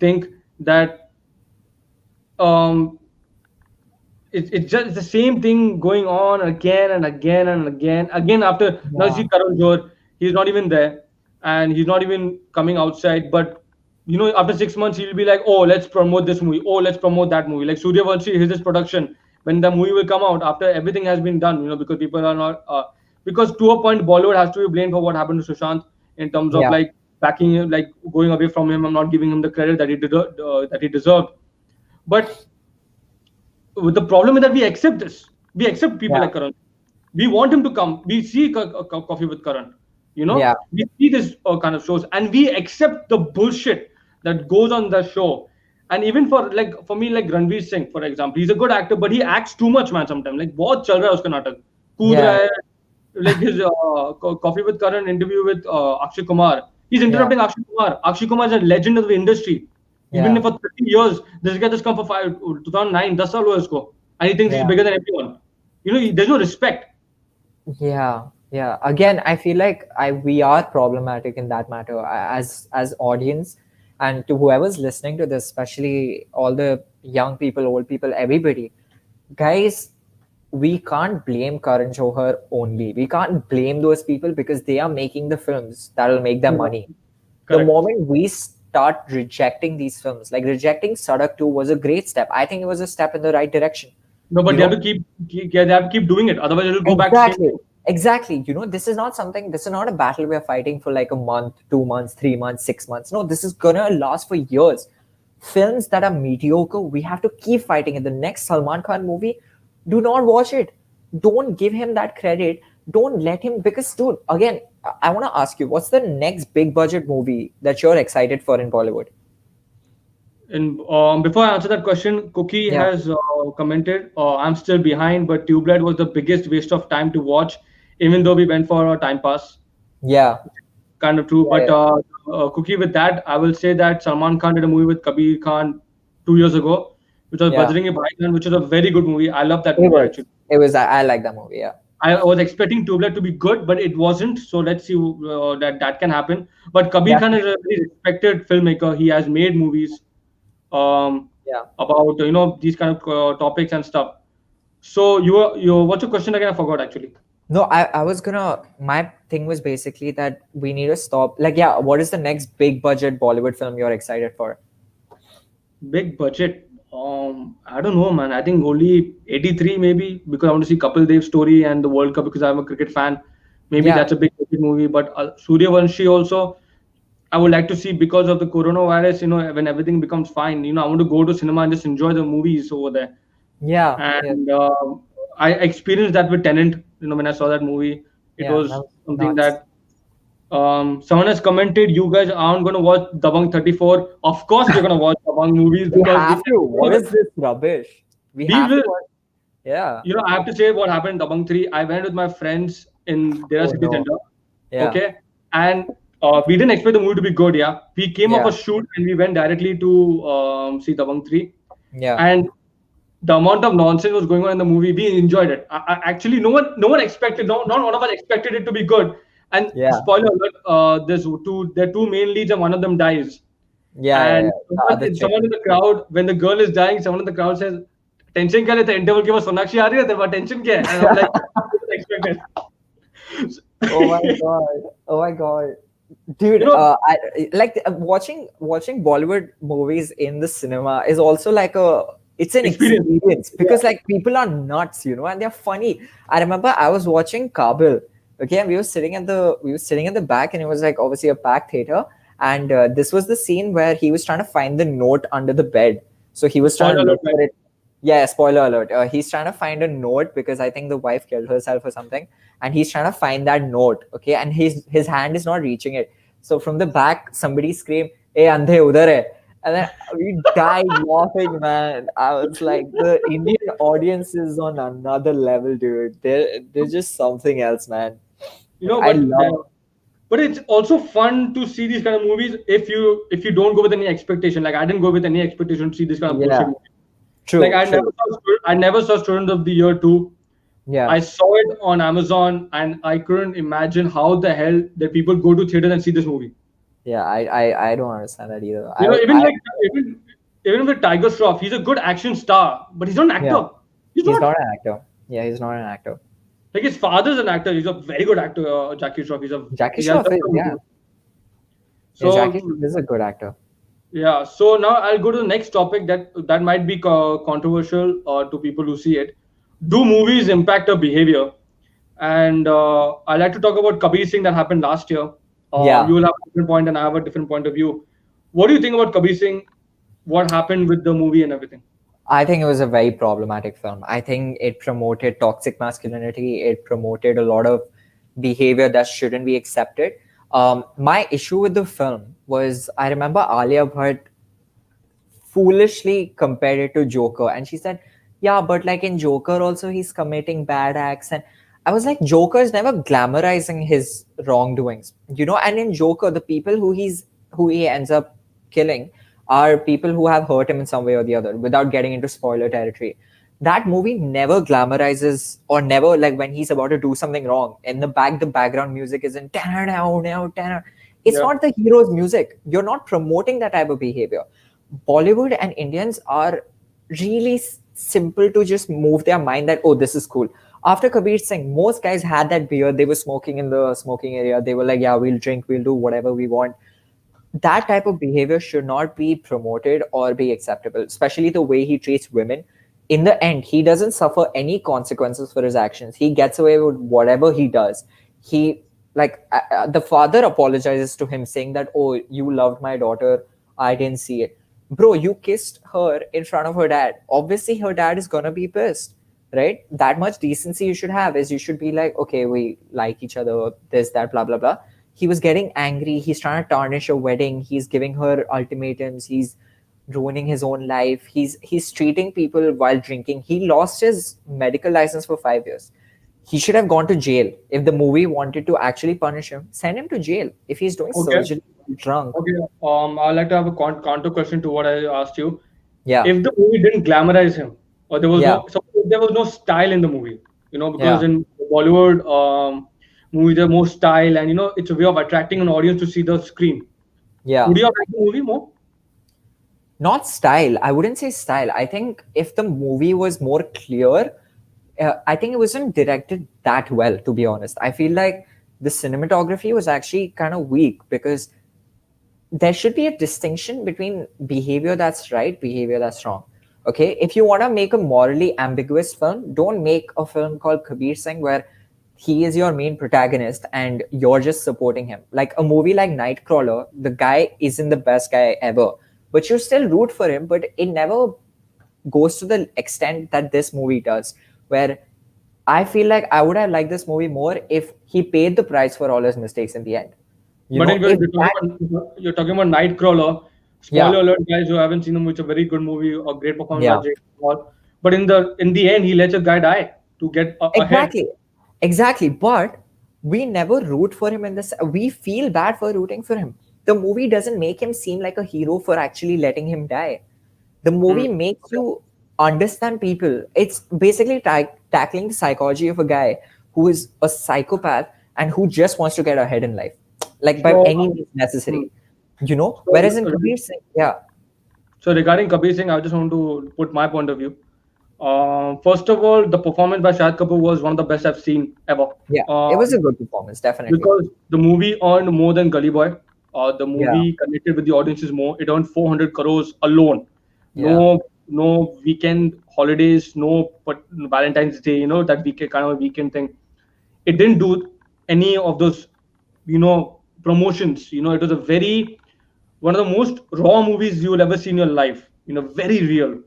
think that um, it's the same thing going on again and again and again. Again, after now you Yeah. see Karan Johar, he's not even there and he's not even coming outside. But after 6 months, he'll be like, oh, let's promote this movie. Oh, let's promote that movie. Like Suryavanshi, his production. When the movie will come out after everything has been done, because people are not, because to a point, Bollywood has to be blamed for what happened to Sushant in terms of Yeah. like backing him, like going away from him. I'm not giving him the credit that he deserved. But the problem is that we accept this. We accept people Yeah. like Karan. We want him to come. We see Coffee with Karan. Yeah. We see this kind of shows, and we accept the bullshit that goes on the show. And even for me, like Ranveer Singh, for example, he's a good actor, but he acts too much, man. Sometimes, like, बहुत चल रहा है उसका नाटक, कूद Yeah. रहा है, like his Coffee with Karan interview with Akshay Kumar. He's Yeah. interrupting Akshay Kumar. Akshay Kumar is a legend of the industry. He's been Yeah. there for 30 years. This guy just come for 2009, 10 साल हुआ इसको, and he thinks he's Yeah. bigger than everyone. There's no respect. Yeah, yeah. Again, I feel like we are problematic in that matter as audience, and to whoever's listening to this, especially all the young people, old people, everybody, guys. We can't blame Karan Johar only. We can't blame those people because they are making the films that will make them Yeah. money. The Correct. moment we start rejecting these films, like rejecting Sadak 2 was a great step. I think it was a step in the right direction. No, but You they have know, to yeah, they have to keep doing it. Otherwise, it'll go back to same exactly. thing. Exactly. This is not something, this is not a battle we're fighting for like a month, 2 months, 3 months, 6 months. No, this is gonna last for years. Films that are mediocre, we have to keep fighting. In the next Salman Khan movie, do not watch it. Don't give him that credit. Don't let him, because, dude, again, I want to ask you, what's the next big budget movie that you're excited for in Bollywood? And before I answer that question, Cookie Yeah. has commented, I'm still behind, but Tubelight was the biggest waste of time to watch, even though we went for a time pass. Yeah. Kind of true. Yeah. But Yeah. Cookie, with that, I will say that Salman Khan did a movie with Kabir Khan 2 years ago, which was Yeah. Bajrangi Bhaijaan, which was a very good movie. I love that It movie, was. actually. It was. I like that movie. Yeah. I was expecting Tubelight to be good, but it wasn't. So let's see that can happen. But Kabir Yeah. Khan is a very respected filmmaker. He has made movies um, Yeah. about these kind of topics and stuff. So what's your question again? I forgot actually. No, I was gonna. My thing was basically that we need to stop. Like, yeah, what is the next big budget Bollywood film you're excited for? Big budget. I don't know, man. I think only 83 maybe, because I want to see Kapil Dev's story and the World Cup because I'm a cricket fan. Maybe Yeah. that's a big budget movie. But Suryavanshi also, I would like to see because of the coronavirus. When everything becomes fine. I want to go to cinema and just enjoy the movies over there. Yeah. Yeah. And I experienced that with Tenant. When I saw that movie, it Yeah. was That was something nuts. that someone has commented, you guys aren't going to watch Dabang 34. Of course, we're going to watch Dabang movies We because have to. What is this rubbish? We we have to will. watch. Yeah. I have to say what happened in Dabang 3. I went with my friends in Dera Oh City no. Center. Yeah. Okay. And we didn't expect the movie to be good. Yeah. We came off Yeah. a shoot and we went directly to see Dabang 3. Yeah. And the amount of nonsense was going on in the movie, we enjoyed it. Actually, no one expected, no, not one of us expected it to be good. And Yeah. spoiler alert, there are two main leads and one of them dies. Yeah. Yeah. And Yeah. The other chick. someone in the crowd, when the girl is dying, someone in the crowd says, "Tension क्या लेते interval के बाद सोनाक्षी आ रही है, तेरे tension क्या है?" And I'm like, "Unexpected." Oh my god. Oh my god. Dude, I like watching Bollywood movies in the cinema is also like it's an Experience. experience because like people are nuts, and they're funny. I remember I was watching Kabul, okay, and we were sitting at the back, and it was like obviously a packed theater, and this was the scene where he was trying to find the note under the bed. So he was trying Spoiler to look alert, for it. Yeah, spoiler alert. He's trying to find a note because I think the wife killed herself or something, and he's trying to find that note. Okay, and his hand is not reaching it. So from the back, somebody screamed, "Hey, andhe udhar hai!" And then we died laughing, man. I was like, the Indian audience is on another level, dude. They're just something else, man. I But love. but it's also fun to see these kind of movies if you don't go with any expectation. Like I didn't go with any expectation to see this kind of bullshit Yeah, movie. true, Like true. I never saw Student of the Year 2. Yeah, I saw it on Amazon and I couldn't imagine how the hell that people go to theater and see this movie. yeah. I don't understand that either. Even like even with Tiger Shroff, he's a good action star, but he's not an actor. Yeah, He's he's not. not an actor. Yeah, he's not an actor. Like his father's an actor. He's a very good actor, Jackie Shroff. Jackie He has Shroff done is, some yeah. movies. Yeah, So Jackie Shroff is a good actor. yeah. So now I'll go to the next topic that might be controversial to people who see it. Do movies impact our behavior? And I like to talk about Kabir Singh that happened last year. Yeah. You will have a different point, and I have a different point of view. What do you think about Kabir Singh? What happened with the movie and everything? I think it was a very problematic film. I think it promoted toxic masculinity. It promoted a lot of behavior that shouldn't be accepted. My issue with the film was I remember Alia Bhatt foolishly compared it to Joker. And she said, yeah, but like in Joker also he's committing bad acts. And I was like, Joker is never glamorizing his wrongdoings, you know. And in Joker, the people who he ends up killing are people who have hurt him in some way or the other. Without getting into spoiler territory, that movie never glamorizes, or never, like when he's about to do something wrong, in the background music is in it's Yeah. not the hero's music. You're not promoting that type of behavior. Bollywood and Indians are really simple to just move their mind that, oh, this is cool. After Kabir Singh, most guys had that beer. They were smoking in the smoking area. They were like, yeah, we'll drink, we'll do whatever we want. That type of behavior should not be promoted or be acceptable, especially the way he treats women. In the end, he doesn't suffer any consequences for his actions. He gets away with whatever he does. He, the father apologizes to him saying that, oh, you loved my daughter, I didn't see it. Bro, you kissed her in front of her dad. Obviously, her dad is gonna be pissed, right? That much decency you should have is you should be like, okay, we like each other, this, that, blah, blah, blah. He was getting angry. He's trying to tarnish a wedding. He's giving her ultimatums. He's ruining his own life. He's treating people while drinking. He lost his medical license for 5 years. He should have gone to jail. If the movie wanted to actually punish him, send him to jail. If he's doing Okay. surgery drunk, Okay. I'd like to have a counter question to what I asked you. yeah, If the movie didn't glamorize him, or yeah, there was no style in the movie, because yeah, in Bollywood movie there's more style, and it's a way of attracting an audience to see the screen. yeah. Would you have liked the movie more? Not style. I wouldn't say style. I think if the movie was more clear, I think it wasn't directed that well, to be honest. I feel like the cinematography was actually kind of weak because there should be a distinction between behavior that's right, behavior that's wrong. Okay, if you want to make a morally ambiguous film, don't make a film called Kabir Singh where he is your main protagonist and you're just supporting him. Like a movie like Nightcrawler, the guy isn't the best guy ever, but you still root for him. But it never goes to the extent that this movie does, where I feel like I would have liked this movie more if he paid the price for all his mistakes in the end. You But know, if that, you're talking about Nightcrawler. yeah, Spoiler alert, guys who haven't seen him, it's a very good movie, a great performance by yeah. Jake Paul. But in the end, he lets a guy die to get ahead. Exactly. Exactly. But we never root for him in this. We feel bad for rooting for him. The movie doesn't make him seem like a hero for actually letting him die. The Hmm. movie makes you understand people. It's basically tackling the psychology of a guy who is a psychopath and who just wants to get ahead in life, like by So, any means hmm. necessary. You know, so, whereas in Kabir Singh, yeah, so regarding Kabir Singh, I just want to put my point of view. First of all, the performance by Shahid Kapoor was one of the best I've seen ever. yeah, it was a good performance, definitely. Because the movie earned more than Gully Boy. The Yeah, movie connected with the audiences more. It earned 400 crores alone. yeah, No weekend holidays, no but Valentine's Day, that weekend kind of a weekend thing. It didn't do any of those, promotions. It was a very one of the most raw movies you will ever see in your life. Very real.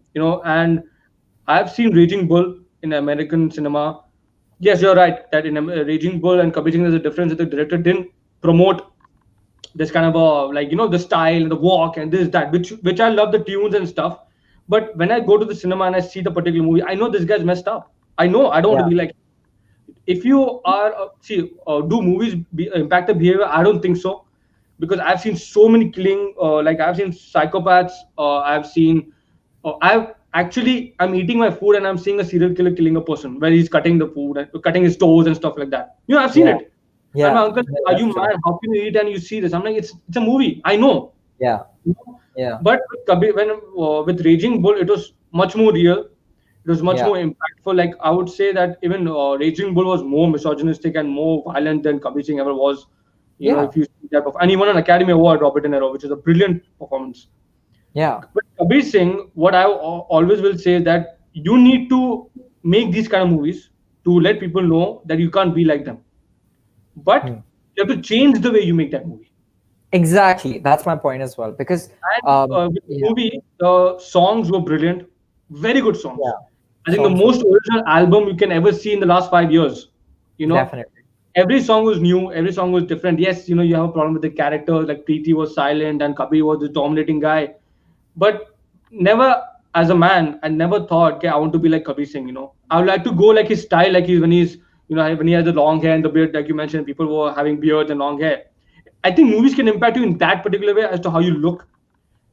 And I've seen Raging Bull in American cinema. Yes, you're right that in Raging Bull and Kabir Singh there's a difference that the director didn't promote this kind of a like the style and the walk and this that which I love the tunes and stuff. But when I go to the cinema and I see the particular movie, I know this guy's messed up. I know I don't want yeah, to be like if you are do movies impact the behavior? I don't think so because I've seen so many killing. Like I've seen psychopaths. I've seen. I'm eating my food and I'm seeing a serial killer killing a person where he's cutting the food and cutting his toes and stuff like that. I've seen yeah, it. And my yeah. uncle said, Yeah, "Are you that's true. mad? How can you eat and you see this?" I'm like, "It's a movie. I know." Yeah, You know? yeah, But with with Raging Bull, it was much more real. It was much yeah, more impactful. Like I would say that even Raging Bull was more misogynistic and more violent than Kabir Singh ever was. yeah, If you see that, and he won an Academy Award, Robert De Niro, which is a brilliant performance. yeah. But Kabir Singh, what I always will say is that you need to make these kind of movies to let people know that you can't be like them. But Hmm. you have to change the way you make that movie. Exactly. That's my point as well. Because, And with the yeah, movie, the songs were brilliant. Very good songs. Yeah. I think the Songs were most original album you can ever see in the last 5 years. You know, definitely. every song was new, every song was different. Yes, you have a problem with the characters, like Preeti was silent and Kabir was the dominating guy. But never, as a man, I never thought, okay, I want to be like Kabir Singh. I would like to go like his style, like when he has the long hair and the beard, like you mentioned, people were having beards and long hair. I think movies can impact you in that particular way as to how you look.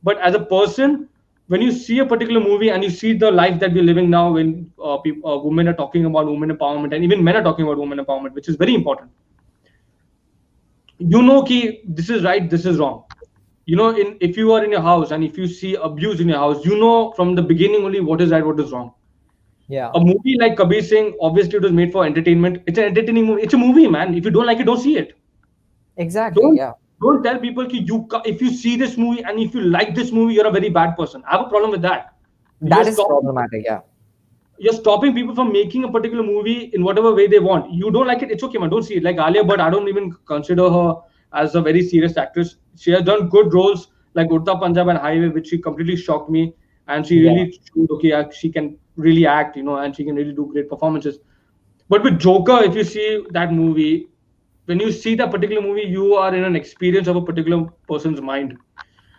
But as a person, when you see a particular movie and you see the life that we're living now, when women are talking about women empowerment and even men are talking about women empowerment, which is very important, ki this is right, this is wrong. If you are in your house and if you see abuse in your house, from the beginning only what is right, what is wrong. Yeah. A movie like Kabir Singh, obviously it was made for entertainment. It's an entertaining movie. It's a movie, man. If you don't like it, don't see it. Exactly. Don't Yeah. don't tell people ki if you see this movie and if you like this movie, you're a very bad person. I have a problem with that. You're That is stopping problematic. Yeah. you're stopping people from making a particular movie in whatever way they want. You don't like it, it's okay, man. Don't see it. Like Alia Bhatt, I don't even consider her as a very serious actress. She has done good roles like Urta Punjab and Highway, which she completely shocked me, and she Yeah. really showed okay, she can really act, and she can really do great performances. But with Joker, if you see that movie, when you see that particular movie, you are in an experience of a particular person's mind.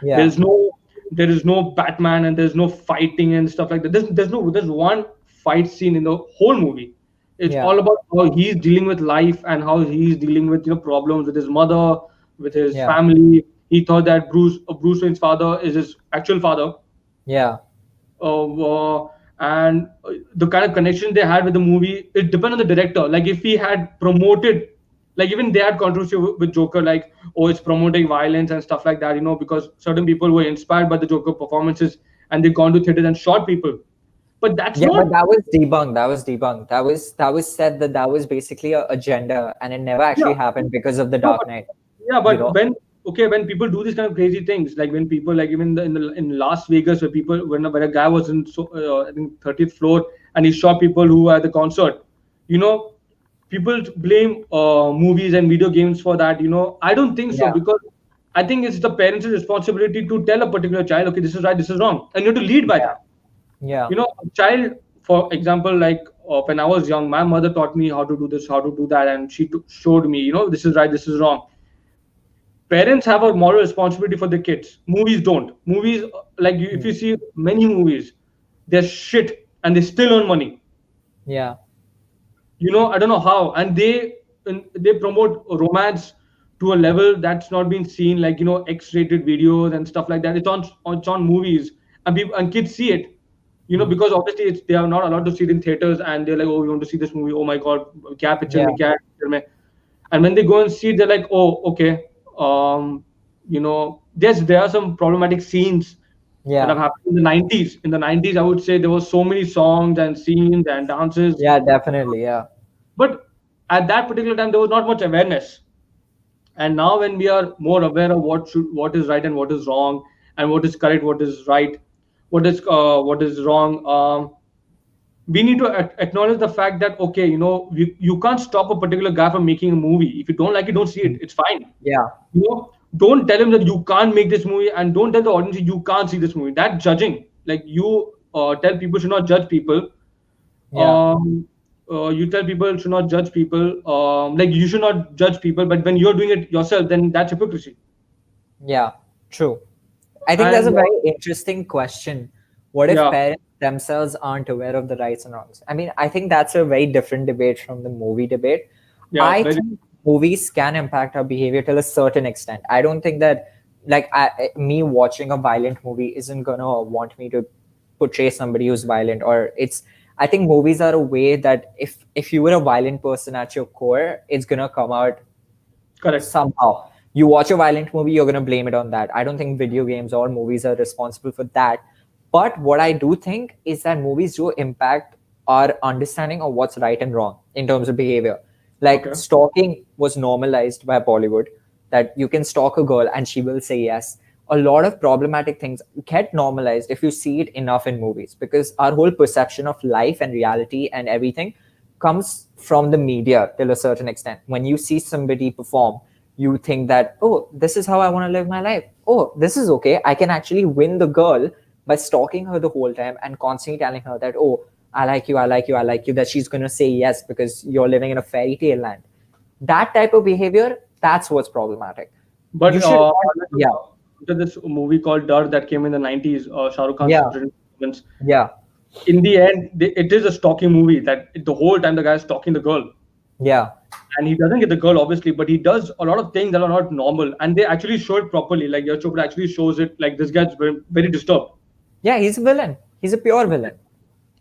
Yeah. There's no there is no Batman and there's no fighting and stuff like that. There's one fight scene in the whole movie. It's Yeah. all about how he's dealing with life and how he's dealing with problems with his mother, with his Yeah. family. He thought that Bruce Wayne's father is his actual father, Yeah. and the kind of connection they had with the movie, it depends on the director. Like if he had promoted, like even they had controversy with Joker, like oh it's promoting violence and stuff like that, because certain people were inspired by the Joker performances and they gone to theaters and shot people. But that's Yeah, not. but that was debunked. That was debunked. That was said that that was basically a agenda, and it never Yeah. actually happened because of the No, Dark but Knight. yeah, You but know. when people do these kind of crazy things, like when people like even in Las Vegas, where people when a guy was in I think 30th floor and he shot people who were at the concert, you know, people blame movies and video games for that. I don't think so Yeah. because I think it's the parents' responsibility to tell a particular child, okay, this is right, this is wrong, and you have to lead by Yeah. that. Yeah. A child, for example, like when I was young, my mother taught me how to do this, how to do that, and she showed me, this is right, this is wrong. Parents have a moral responsibility for their kids. Movies don't. Movies, like if Mm. you see many movies, they're shit and they still earn money. Yeah. I don't know how, and they promote romance to a level that's not been seen, like X-rated videos and stuff like that. It's on movies, and people and kids see it. Mm. Because obviously they are not allowed to see it in theaters, and they're like, oh, we want to see this movie. Oh my god, kya picture Yeah. mein, kya hai picture mein? And when they go and see it, they're like, oh, okay. There are some problematic scenes that Yeah. have happened in the 90s. In the 90s, I would say there were so many songs and scenes and dances, Yeah. Definitely. Yeah. but at that particular time there was not much awareness. And now when we are more aware of what is right and what is wrong, and what is correct, what is right, what is wrong, we need to acknowledge the fact that okay, you can't stop a particular guy from making a movie. If you don't like it, don't see it, Mm. it's fine. Yeah. Don't tell him that you can't make this movie, and don't tell the audience you can't see this movie. That judging, like you tell people should not judge people. Yeah. You tell people should not judge people, like you should not judge people, but when you're doing it yourself, then that's hypocrisy. Yeah. True. I think that's And a very interesting question. What if yeah, parents themselves aren't aware of the rights and wrongs? I mean, I think that's a very different debate from the movie debate. yeah, I very, think movies can impact our behavior till a certain extent. I don't think that, like, me watching a violent movie isn't gonna want me to portray somebody who's violent, or it's. I think movies are a way that if you were a violent person at your core, it's gonna come out correct. somehow. You watch a violent movie, you're going to blame it on that. I don't think video games or movies are responsible for that. But what I do think is that movies do impact our understanding of what's right and wrong in terms of behavior. Like Okay. stalking was normalized by Bollywood, that you can stalk a girl and she will say yes. A lot of problematic things get normalized if you see it enough in movies, because our whole perception of life and reality and everything comes from the media till a certain extent. When you see somebody perform, you think that, oh, this is how I want to live my life. Oh, this is okay. I can actually win the girl by stalking her the whole time and constantly telling her that, oh, I like you, I like you, I like you, that she's going to say yes because you're living in a fairy tale land. That type of behavior, that's what's problematic. You But should not, yeah, after this movie called Dar that came in the 90s, Shah Rukh Khan's yeah, brilliant performance. yeah, In the end, it is a stalking movie that the whole time the guy is stalking the girl. yeah. And he doesn't get the girl, obviously, but he does a lot of things that are not normal. And they actually show it properly. Like, Yash Chopra actually shows it like this guy's very, very disturbed. Yeah, he's a villain. He's a pure villain.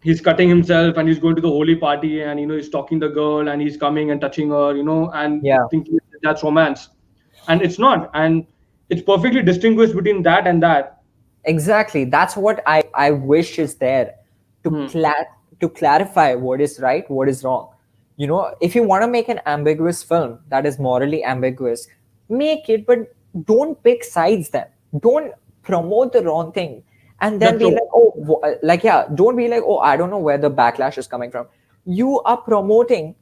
He's cutting himself and he's going to the holy party and, he's stalking the girl and he's coming and touching her, and Yeah, thinking that's romance. And it's not. And it's perfectly distinguished between that and that. exactly. That's what I wish is there to Hmm. to clarify what is right, what is wrong. If you want to make an ambiguous film that is morally ambiguous, make it, but don't pick sides then. Don't promote the wrong thing and then That's be so. like, oh, like, yeah, don't be like, oh, I don't know where the backlash is coming from. You are promoting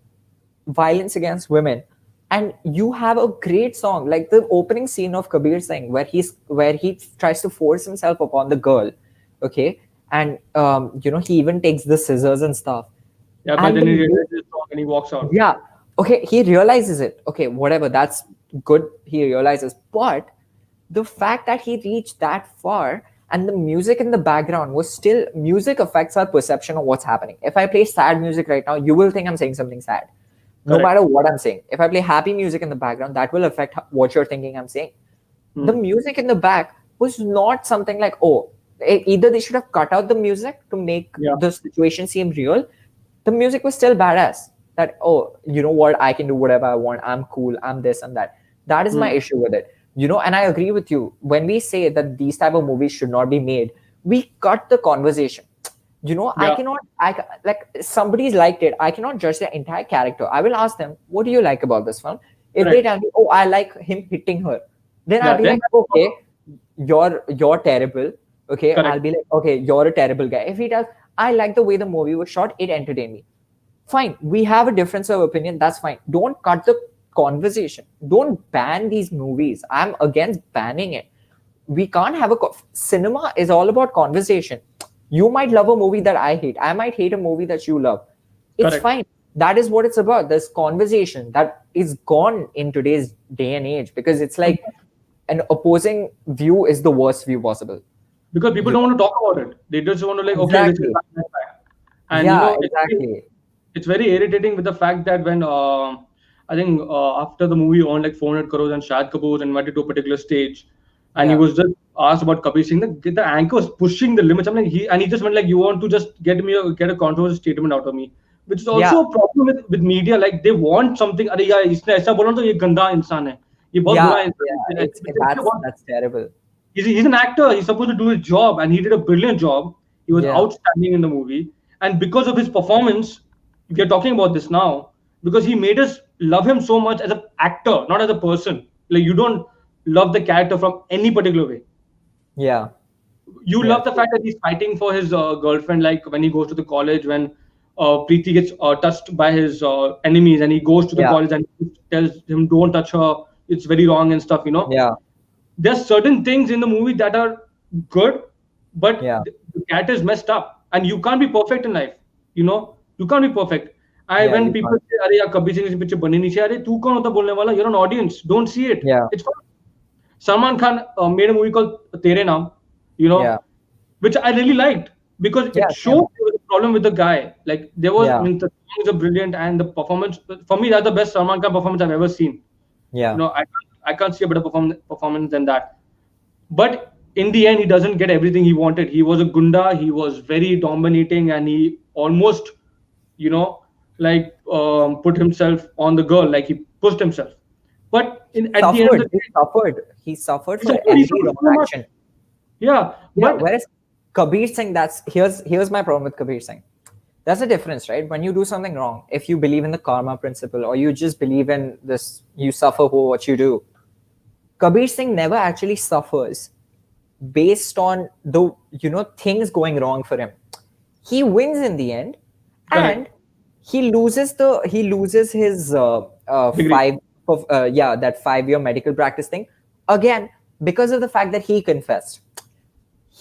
violence against women, and you have a great song like the opening scene of Kabir Singh where he tries to force himself upon the girl, okay, and he even takes the scissors and stuff, Yeah, but and then he the, realizes it's wrong and he walks out. yeah, okay, he realizes it, okay, whatever, that's good, he realizes, but the fact that he reached that far and the music in the background was still, music affects our perception of what's happening. If I play sad music right now, you will think I'm saying something sad no Correct. matter what I'm saying. If I play happy music in the background, that will affect what you're thinking I'm saying. The Hmm. music in the back was not something like, oh, either they should have cut out the music to make Yeah, the situation seem real. The music was still badass. That, oh, you know what, I can do whatever I want. I'm cool. I'm this and that. That is my Hmm. issue with it. And I agree with you. When we say that these type of movies should not be made, we cut the conversation. I Yeah, cannot, like, somebody's liked it, I cannot judge the entire character. I will ask them, what do you like about this film? If they correct. tell me, oh, I like him hitting her, then I'll Yeah, be then like, okay, you're terrible. Okay, I'll correct. be like, okay, you're a terrible guy. If he does, I like the way the movie was shot, it entertained me. Fine, we have a difference of opinion, that's fine. Don't cut the conversation, don't ban these movies. I'm against banning it. We can't have cinema is all about conversation. You might love a movie that I hate, I might hate a movie that you love. It's Correct. fine. That is what it's about. This conversation that is gone in today's day and age, because it's like an opposing view is the worst view possible. Because people You don't want to talk about it. They just want to like, okay, this is exactly. bad, bad, bad. And Yeah, it's exactly. it's very irritating with the fact that when I think after the movie earned like 400 crores and Shahid Kapoor was invited to a particular stage, and he Yeah, was just asked about Kabir Singh, the anchor was pushing the limits. I'm like, he just went like, you want to just get a controversial statement out of me, which is yeah, also a problem with media. Like they want something. अरे यार इसने ऐसा बोला तो ये गंदा इंसान है, ये बहुत yeah, बुरा इंसान yeah. है. That's terrible. He's an actor. He's supposed to do his job, and he did a brilliant job. He was Yeah, outstanding in the movie, and because of his performance, we are talking about this now because he made us love him so much as an actor, not as a person. Like you don't love the character from any particular way. yeah, You yeah, love the fact that he's fighting for his girlfriend, like when he goes to the college when Preeti gets touched by his enemies, and he goes to the yeah, college and tells him, "Don't touch her. It's very wrong and stuff." yeah, There's certain things in the movie that are good, but yeah, the cat is messed up, and you can't be perfect in life. You can't be perfect. I yeah. when You people can't. say, "अरे यार कभी से किसी picture बनी नहीं चाहिए," अरे तू कौन होता बोलने वाला? You're an audience. Don't see it. Yeah, It's fine. Salman Khan made a movie called Tere Naam, you yeah, know, which I really liked because yeah. it showed Same. there was a problem with the guy. Like there was, I Yeah, mean, the songs are brilliant and the performance for me that's the best Salman Khan performance I've ever seen. yeah, I can't see a better performance than that. But in the end, he doesn't get everything he wanted. He was a gunda. He was very dominating, and he almost, you know, like put himself on the girl, like he pushed himself. But at the end of suffered. the He day, suffered. He suffered he for suffered, he every suffered wrong so much. action. Yeah, Yeah. but Whereas Kabir Singh, that's here's my problem with Kabir Singh. That's the difference, right? When you do something wrong, if you believe in the karma principle or you just believe in this, you suffer for what you do. Kabir Singh never actually suffers based on the things going wrong for him. He wins in the end, and correct. he loses his Degree. that 5-year medical practice thing again because of the fact that he confessed.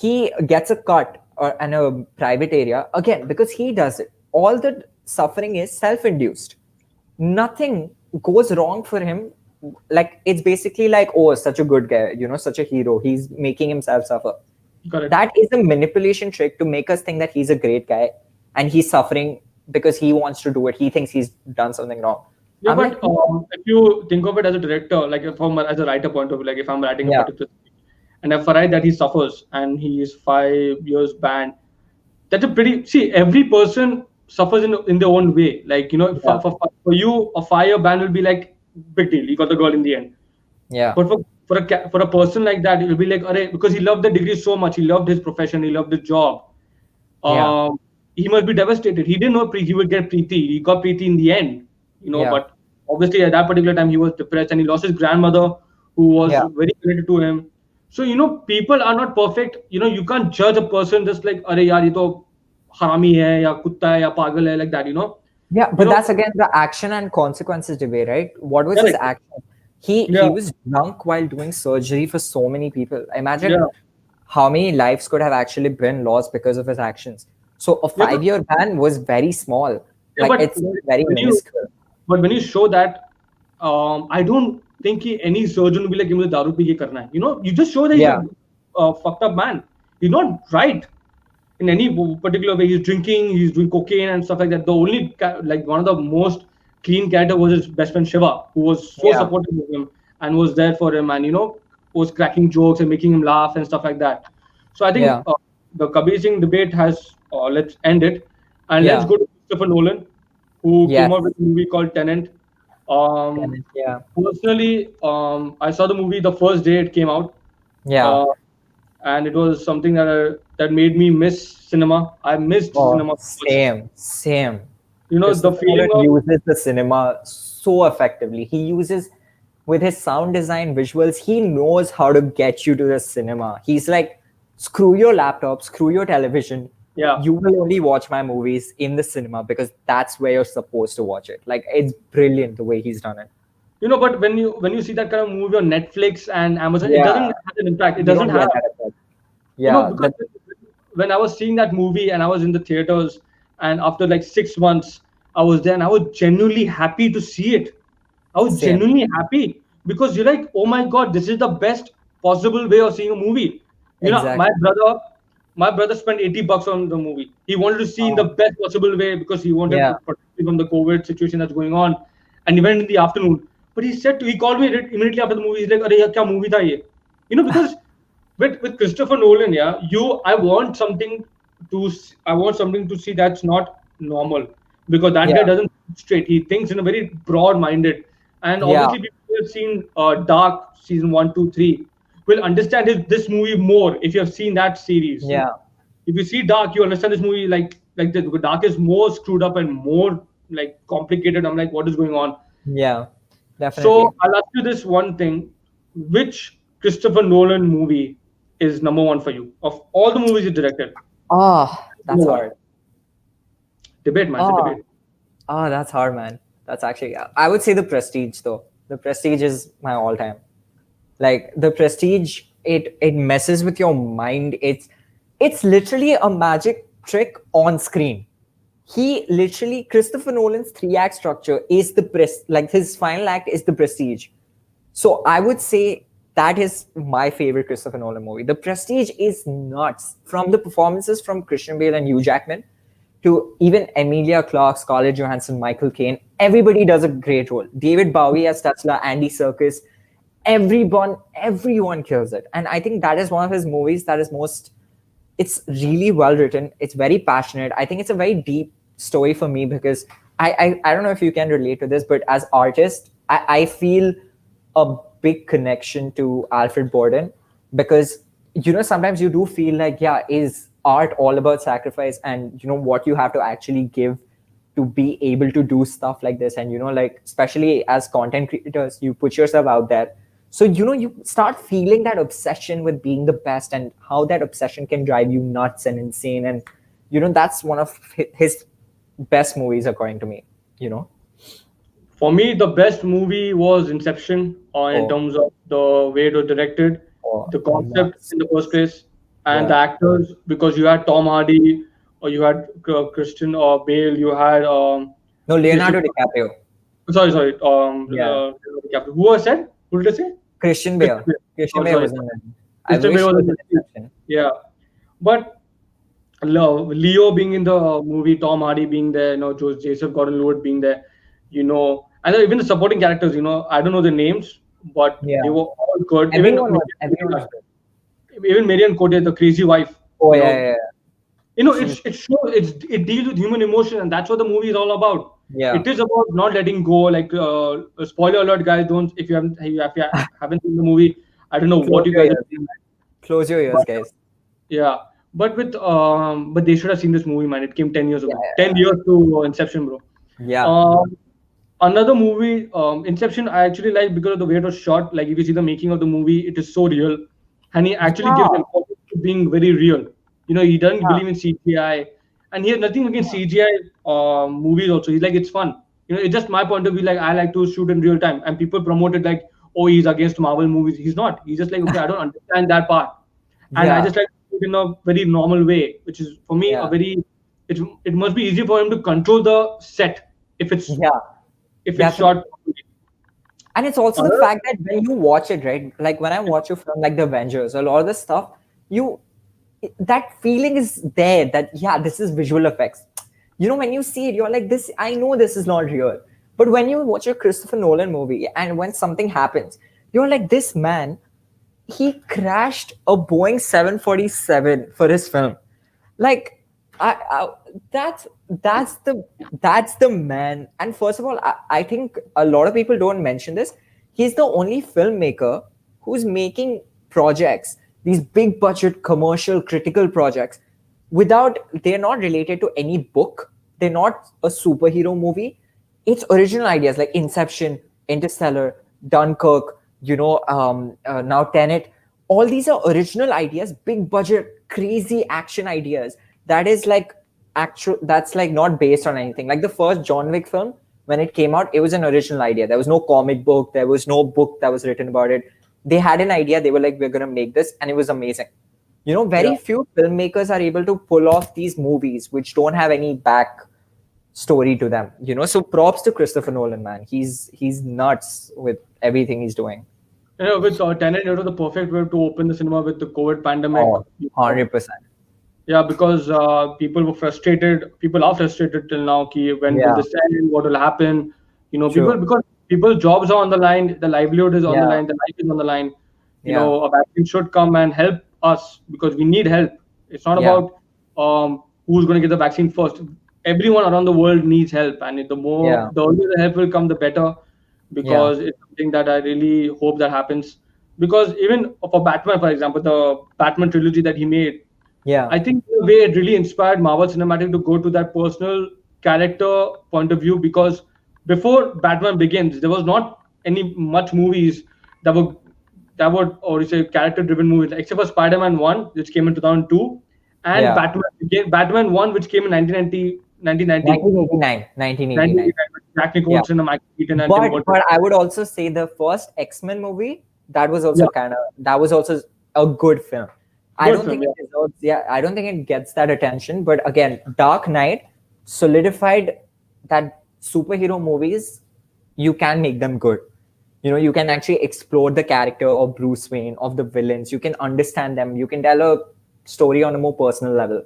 he gets a cut or in a private area again because he does it. All the suffering is self-induced. Nothing goes wrong for him. Like it's basically like, oh, such a good guy, such a hero. He's making himself suffer. Correct. That is a manipulation trick to make us think that he's a great guy and he's suffering because he wants to do it. He thinks he's done something wrong. Yeah, I'm but like, no. if you think of it as a director, like if I'm as a writer point of view, like if I'm writing a Yeah, particular thing, and if I write that he suffers and he is 5 years banned, that's a pretty see. Every person suffers in their own way. Like yeah, for you, a 5 year ban will be like big deal. You got the girl in the end. yeah, But for a person like that, it will be like, because he loved the degree so much, he loved his profession, he loved his job. yeah, um, he must be devastated. He didn't know he would get Preeti. He got Preeti in the end, yeah, but obviously at that particular time he was depressed and he lost his grandmother who was yeah, very connected to him. So, people are not perfect. You can't judge a person just like, अरे यार ये तो हरामी है या कुत्ता है या पागल है, like that, yeah. You But know, that's again the action and consequences debate, right? What was his correct. action? He Yeah, was drunk while doing surgery for so many people. Imagine yeah, how many lives could have actually been lost because of his actions. So a yeah, 5 year ban was very small. yeah. Like it's very When you minuscule. but when you show that, I don't think any surgeon will be like, मुझे दारू P के करना है. You just show that he's Yeah, a fucked up man. He's not right in any particular way. He's drinking, he's doing cocaine and stuff like that. The only like one of the most clean character was his best friend Shiva, who was so yeah, supportive of him and was there for him, and was cracking jokes and making him laugh and stuff like that. So I think yeah, the Kabir Singh debate has. Let's end it, and let's yeah, go to Christopher Nolan, who came yes. out with a movie called Tenant. Um, Yeah, Personally, I saw the movie the first day it came out, yeah. uh, and it was something that made me miss cinema. I missed Oh, cinema so much. same, same. The Christopher feeling Nolan of, uses the cinema so effectively. He uses with his sound design, visuals, he knows how to get you to the cinema. He's like, screw your laptop, screw your television. yeah. You will only watch my movies in the cinema because that's where you're supposed to watch it. Like it's brilliant the way he's done it. But when you see that kind of movie on Netflix and Amazon, it Yeah, doesn't have an impact. It you doesn't don't get have. that effect. Yeah, Because when I was seeing that movie and I was in the theaters, and after like 6 months, I was there and I was genuinely happy to see it. I was same. genuinely happy because you're like, oh my god, this is the best possible way of seeing a movie. My Exactly. brother spent $80 on the movie. He wanted to see in the Oh, best possible way because he wanted to yeah, protect me from the COVID situation that's going on. And he went in the afternoon. But he called me immediately after the movie. He's like, "Arey, yaar, kya movie tha ye?" Because with Christopher Nolan, yeah, I want something to see that's not normal, because that guy yeah, doesn't think straight. He thinks in a very broad-minded, and yeah, obviously people who have seen Dark season 1, 2, 3 will understand this movie more if you have seen that series. yeah, If you see Dark, you understand this movie like this, because Dark is more screwed up and more like complicated. I'm like, what is going on? yeah, definitely. So I'll ask you this one thing: which Christopher Nolan movie is number one for you of all the movies he directed? Oh, that's Number one. hard. Debate, man. It's a Oh, debate. oh, that's hard, man. That's actually, I would say The Prestige, though. The Prestige is my all time. Like The Prestige, it messes with your mind. It's literally a magic trick on screen. He literally Christopher Nolan's 3 act structure is like his final act is The Prestige. So I would say that is my favorite Christopher Nolan movie. The Prestige is nuts. From the performances from Christian Bale and Hugh Jackman to even Emilia Clarke, Scarlett Johansson, Michael Caine, everybody does a great role. David Bowie as Tesla, Andy Serkis, everyone kills it. And I think that is one of his movies that is most it's really well written. It's very passionate. I think it's a very deep story for me because I don't know if you can relate to this, but as artist, I feel a big connection to Alfred Borden because sometimes you do feel like, yeah, is art all about sacrifice and what you have to actually give to be able to do stuff like this, and like especially as content creators you put yourself out there, so you start feeling that obsession with being the best and how that obsession can drive you nuts and insane, and that's one of his best movies according to me you know For me, the best movie was Inception, in oh, terms of the way it was directed, oh the concept nuts. in the first place. and the Yeah. actors, because you had Tom Hardy, or you had Christian or Bale, you had No, Leonardo Christopher. DiCaprio. Sorry. Yeah. Who was said? Who did I say? Christian Christian Bale. Bale. Christian Oh, Bale sorry. was in it. I Christian Bale wish he was was in an the exception. yeah, but Leo being in the movie, Tom Hardy being there, Joseph Gordon-Levitt being there, and then even the supporting characters, I don't know the names, but they Yeah. were all good. Everyone was good. Even Marion Cotillard, the crazy wife, Oh you yeah, know, yeah, yeah. it's She it shows it deals with human emotion, and that's what the movie is all about. yeah. It is about not letting go. Like spoiler alert, guys! Don't if you haven't seen the movie, I don't know what Close you your guys are ears. doing. Close your ears, But guys. yeah, but they should have seen this movie, man. It came 10 years Yeah, ago. 10 years to Inception, bro. yeah. Um, Another movie, Inception, I actually like because of the way it was shot. Like if you see the making of the movie, it is so real, and he actually gives Yeah. importance to being very real. He doesn't Yeah. believe in CGI, and he has nothing against CGI movies. Also, he's like it's fun. It's just my point of view. Like I like to shoot in real time, and people promote it like, oh, he's against Marvel movies. He's not. He's just like, okay, I don't understand that part, and I Yeah. just like to shoot in a very normal way, which is for me a Yeah. very. It must be easy for him to control the set if it's Yeah. if it's Definitely. shot properly. And it's also the Other, fact that when you watch it, right? Like when I watch a film like The Avengers, a lot of the stuff, you that feeling is there that yeah, this is visual effects. When you see it, you're like, this, I know this is not real. But when you watch a Christopher Nolan movie and when something happens, you're like, this man, he crashed a Boeing 747 for his film. Like, I that's that's the that's the man. And first of all, I think a lot of people don't mention this. He's the only filmmaker who's making projects, these big budget commercial critical projects, without, they're not related to any book. They're not a superhero movie. It's original ideas like Inception, Interstellar, Dunkirk, now Tenet. All these are original ideas, big budget, crazy action ideas. That is like actual. That's like not based on anything. Like the first John Wick film, when it came out, it was an original idea. There was no comic book. There was no book that was written about it. They had an idea. They were like, we're gonna make this, and it was amazing. yeah, Very few filmmakers are able to pull off these movies which don't have any back story to them. So props to Christopher Nolan, man. He's nuts with everything he's doing. with Tenet, it was the perfect way to open the cinema with the COVID pandemic. Oh, 100%. Yeah, because people were frustrated. People are frustrated till now. Ki when will Yeah, this end? What will happen? true. Because people's jobs are on the line, the livelihood is on the Yeah, line, the life is on the line. yeah, A vaccine should come and help us because we need help. It's not yeah, about who's going to get the vaccine first. Everyone around the world needs help, and yeah, the earlier the help will come, the better. yeah, Because it's something that I really hope that happens. Because even for Batman, for example, the Batman trilogy that he made, yeah, I think in a way it really inspired Marvel Cinematic to go to that personal character point of view because before Batman Begins, there was not any much movies that were or you say character driven movies except for Spider-Man 1 which came in 2002 and yeah. Batman 1 which came in 1990 1989, 1989. 1989 with Jack Yeah. Nicholson and Michael Keaton and Tim But Burton. but I would also say the first X-Men movie, Yeah, that was also a good film. I good don't film. think Yeah. it deserves, yeah, I don't think it gets that attention. But again, Dark Knight solidified that superhero movies, you can make them good. You can actually explore the character of Bruce Wayne, of the villains. You can understand them. You can tell a story on a more personal level.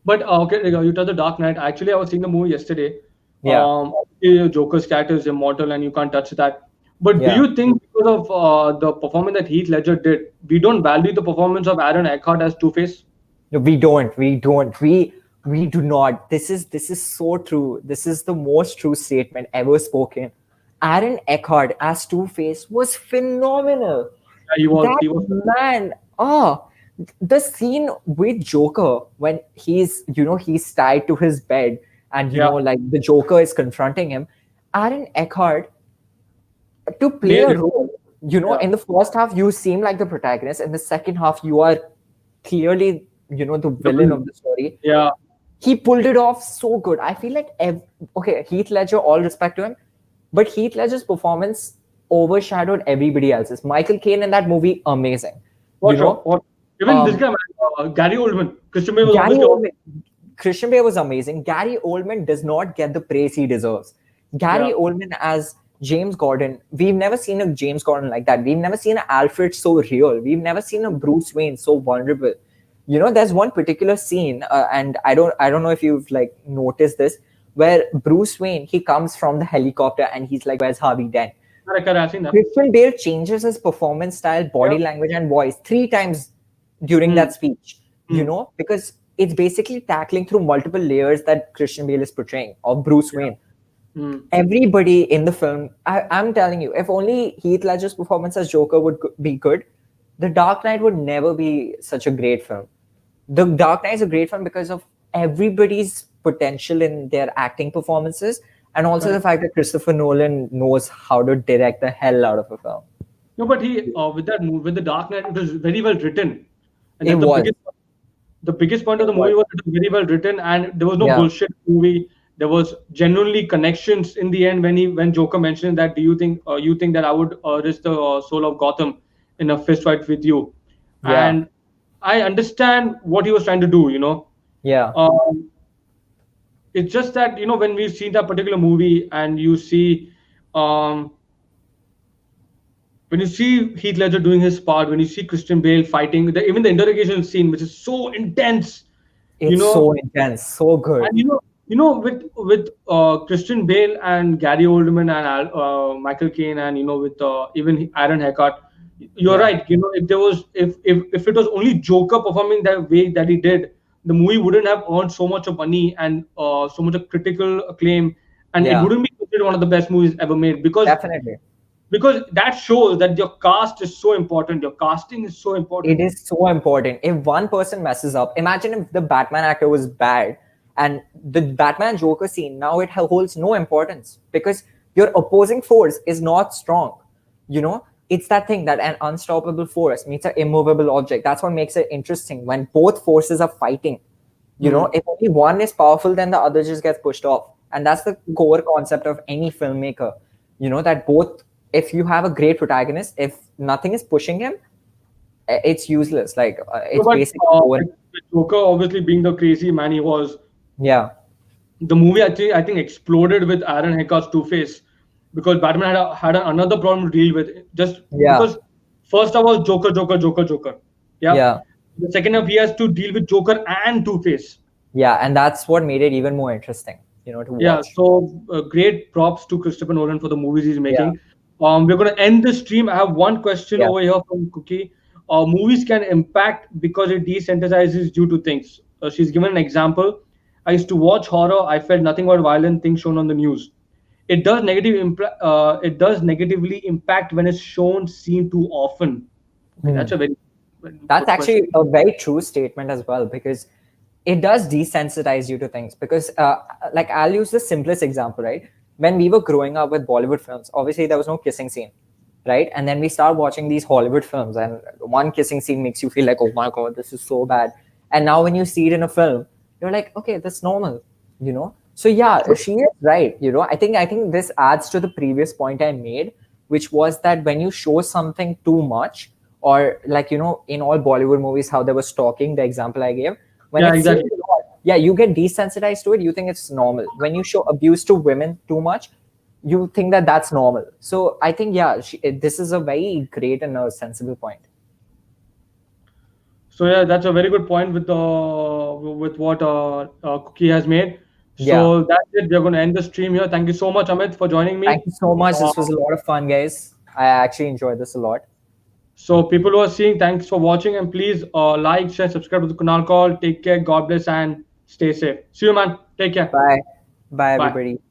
But okay, you touched the Dark Knight. Actually, I was seeing the movie yesterday. Yeah, Obviously, Joker's character is immortal, and you can't touch that. But do yeah. you think because of the performance that Heath Ledger did, we don't value the performance of Aaron Eckhart as Two Face? No, we don't. We do not. This is so true. This is the most true statement ever spoken. Aaron Eckhart as Two Face was phenomenal. Yeah, he was. That He was. man, the scene with Joker when he's tied to his bed and Yeah, like the Joker is confronting him. Aaron Eckhart to play nailed a it. role. Yeah, In the first half you seem like the protagonist. In the second half you are clearly the the villain villain. of the story. Yeah, He pulled it off so good. I feel like okay, Heath Ledger, all respect to him, but Heath Ledger's performance overshadowed everybody else's. Michael Caine in that movie, amazing. for You sure. know, Even this um, guy, man, Gary Oldman. Christian Bale was Gary obviously Oldman, Christian Bale was amazing. Gary Oldman does not get the praise he deserves. Gary yeah, Oldman as James Gordon, we've never seen a James Gordon like that. We've never seen an Alfred so real. We've never seen a Bruce Wayne so vulnerable. You know, there's one particular scene, and I don't know if you've like noticed this, where Bruce Wayne he comes from the helicopter and he's like, "Where's Harvey Dent?" correct, correct, I've seen that. Christian Bale changes his performance style, Yeah. body language, and voice three times during Hmm. that speech, Hmm. because it's basically tackling through multiple layers that Christian Bale is portraying of Bruce Yeah. Wayne. Hmm. Everybody in the film, I'm telling you, if only Heath Ledger's performance as Joker would be good, The Dark Knight would never be such a great film. The Dark Knight is a great film because of everybody's potential in their acting performances, and also the Correct. fact that Christopher Nolan knows how to direct the hell out of a film. No, but he with that movie, with the Dark Knight, it was very well written, and It that's was. the biggest point of It the was. movie was it was very well written, and there was no Yeah. bullshit movie. There was genuinely connections in the end when Joker mentioned that, do you think that I would risk the soul of Gotham in a fist fight with you? Yeah. And I understand what he was trying to do. Yeah. Um, it's just that when we've seen that particular movie and um, when you see Heath Ledger doing his part, when you see Christian Bale fighting, even the interrogation scene, which is so intense, you It's so know, intense, so good. and with Christian Bale and Gary Oldman and Michael Caine, and with even Aaron Eckhart, you're Yeah. right. If there was if it was only Joker performing that way that he did, the movie wouldn't have earned so much of money and so much of critical acclaim, and it Yeah. wouldn't be considered one of the best movies ever made, Definitely. because that shows that your cast is so important. Your casting is so It important. is so important. If one person messes up, imagine if the Batman actor was bad and the Batman Joker scene, now it holds no importance because your opposing force is not strong. It's that thing that an unstoppable force meets an immovable object. That's what makes it interesting when both forces are fighting. Hmm. If only one is powerful, then the other just gets pushed off. And that's the core concept of any filmmaker. That both, if you have a great protagonist, if nothing is pushing him, it's useless. Like So, it's but basically boring. with Joker obviously being the crazy man he was, Yeah, the movie actually I think exploded with Aaron Eckhart's Two Face, because Batman had another problem to deal with, just yeah, because first half was Joker, Joker, Joker, Joker. Yeah. yeah, The second half he has to deal with Joker and Two Face. yeah, and that's what made it even more interesting. To Yeah, watch. so great props to Christopher Nolan for the movies he's Yeah, making. We're going to end the stream. I have one question yeah, over here from Cookie. Movies can impact because it desensitizes you to things. She's given an example. I used to watch horror. I felt nothing but violent things shown on the news. It does negatively impact when it's seen too often. Okay, Hmm. that's a very That's good question. actually a very true statement as well because it does desensitize you to things. Because, like, I'll use the simplest example, right? When we were growing up with Bollywood films, obviously there was no kissing scene, right? And then we start watching these Hollywood films, and one kissing scene makes you feel like, oh my god, this is so bad. And now when you see it in a film, you're like, okay, that's normal. So yeah, she is right. I think this adds to the previous point I made, which was that when you show something too much, or like in all Bollywood movies, how they were stalking, the example I gave, when Yeah, it's seen exactly. a lot, yeah, you get desensitized to it. You think it's normal. When you show abuse to women too much, you think that that's normal. So I think yeah, this is a very great and a sensible point. So yeah, that's a very good point with what Cookie has made. Yeah. So that's it. We're going to end the stream here. Thank you so much, Amit, for joining Thank me. you so much. Uh, This was a lot of fun, guys. I actually enjoyed this a lot. so people who are seeing, thanks for watching, and please like, share, subscribe to the Kunal Call. Take care. God bless and stay safe. See you, man. Take care. Bye. Bye, Bye. everybody.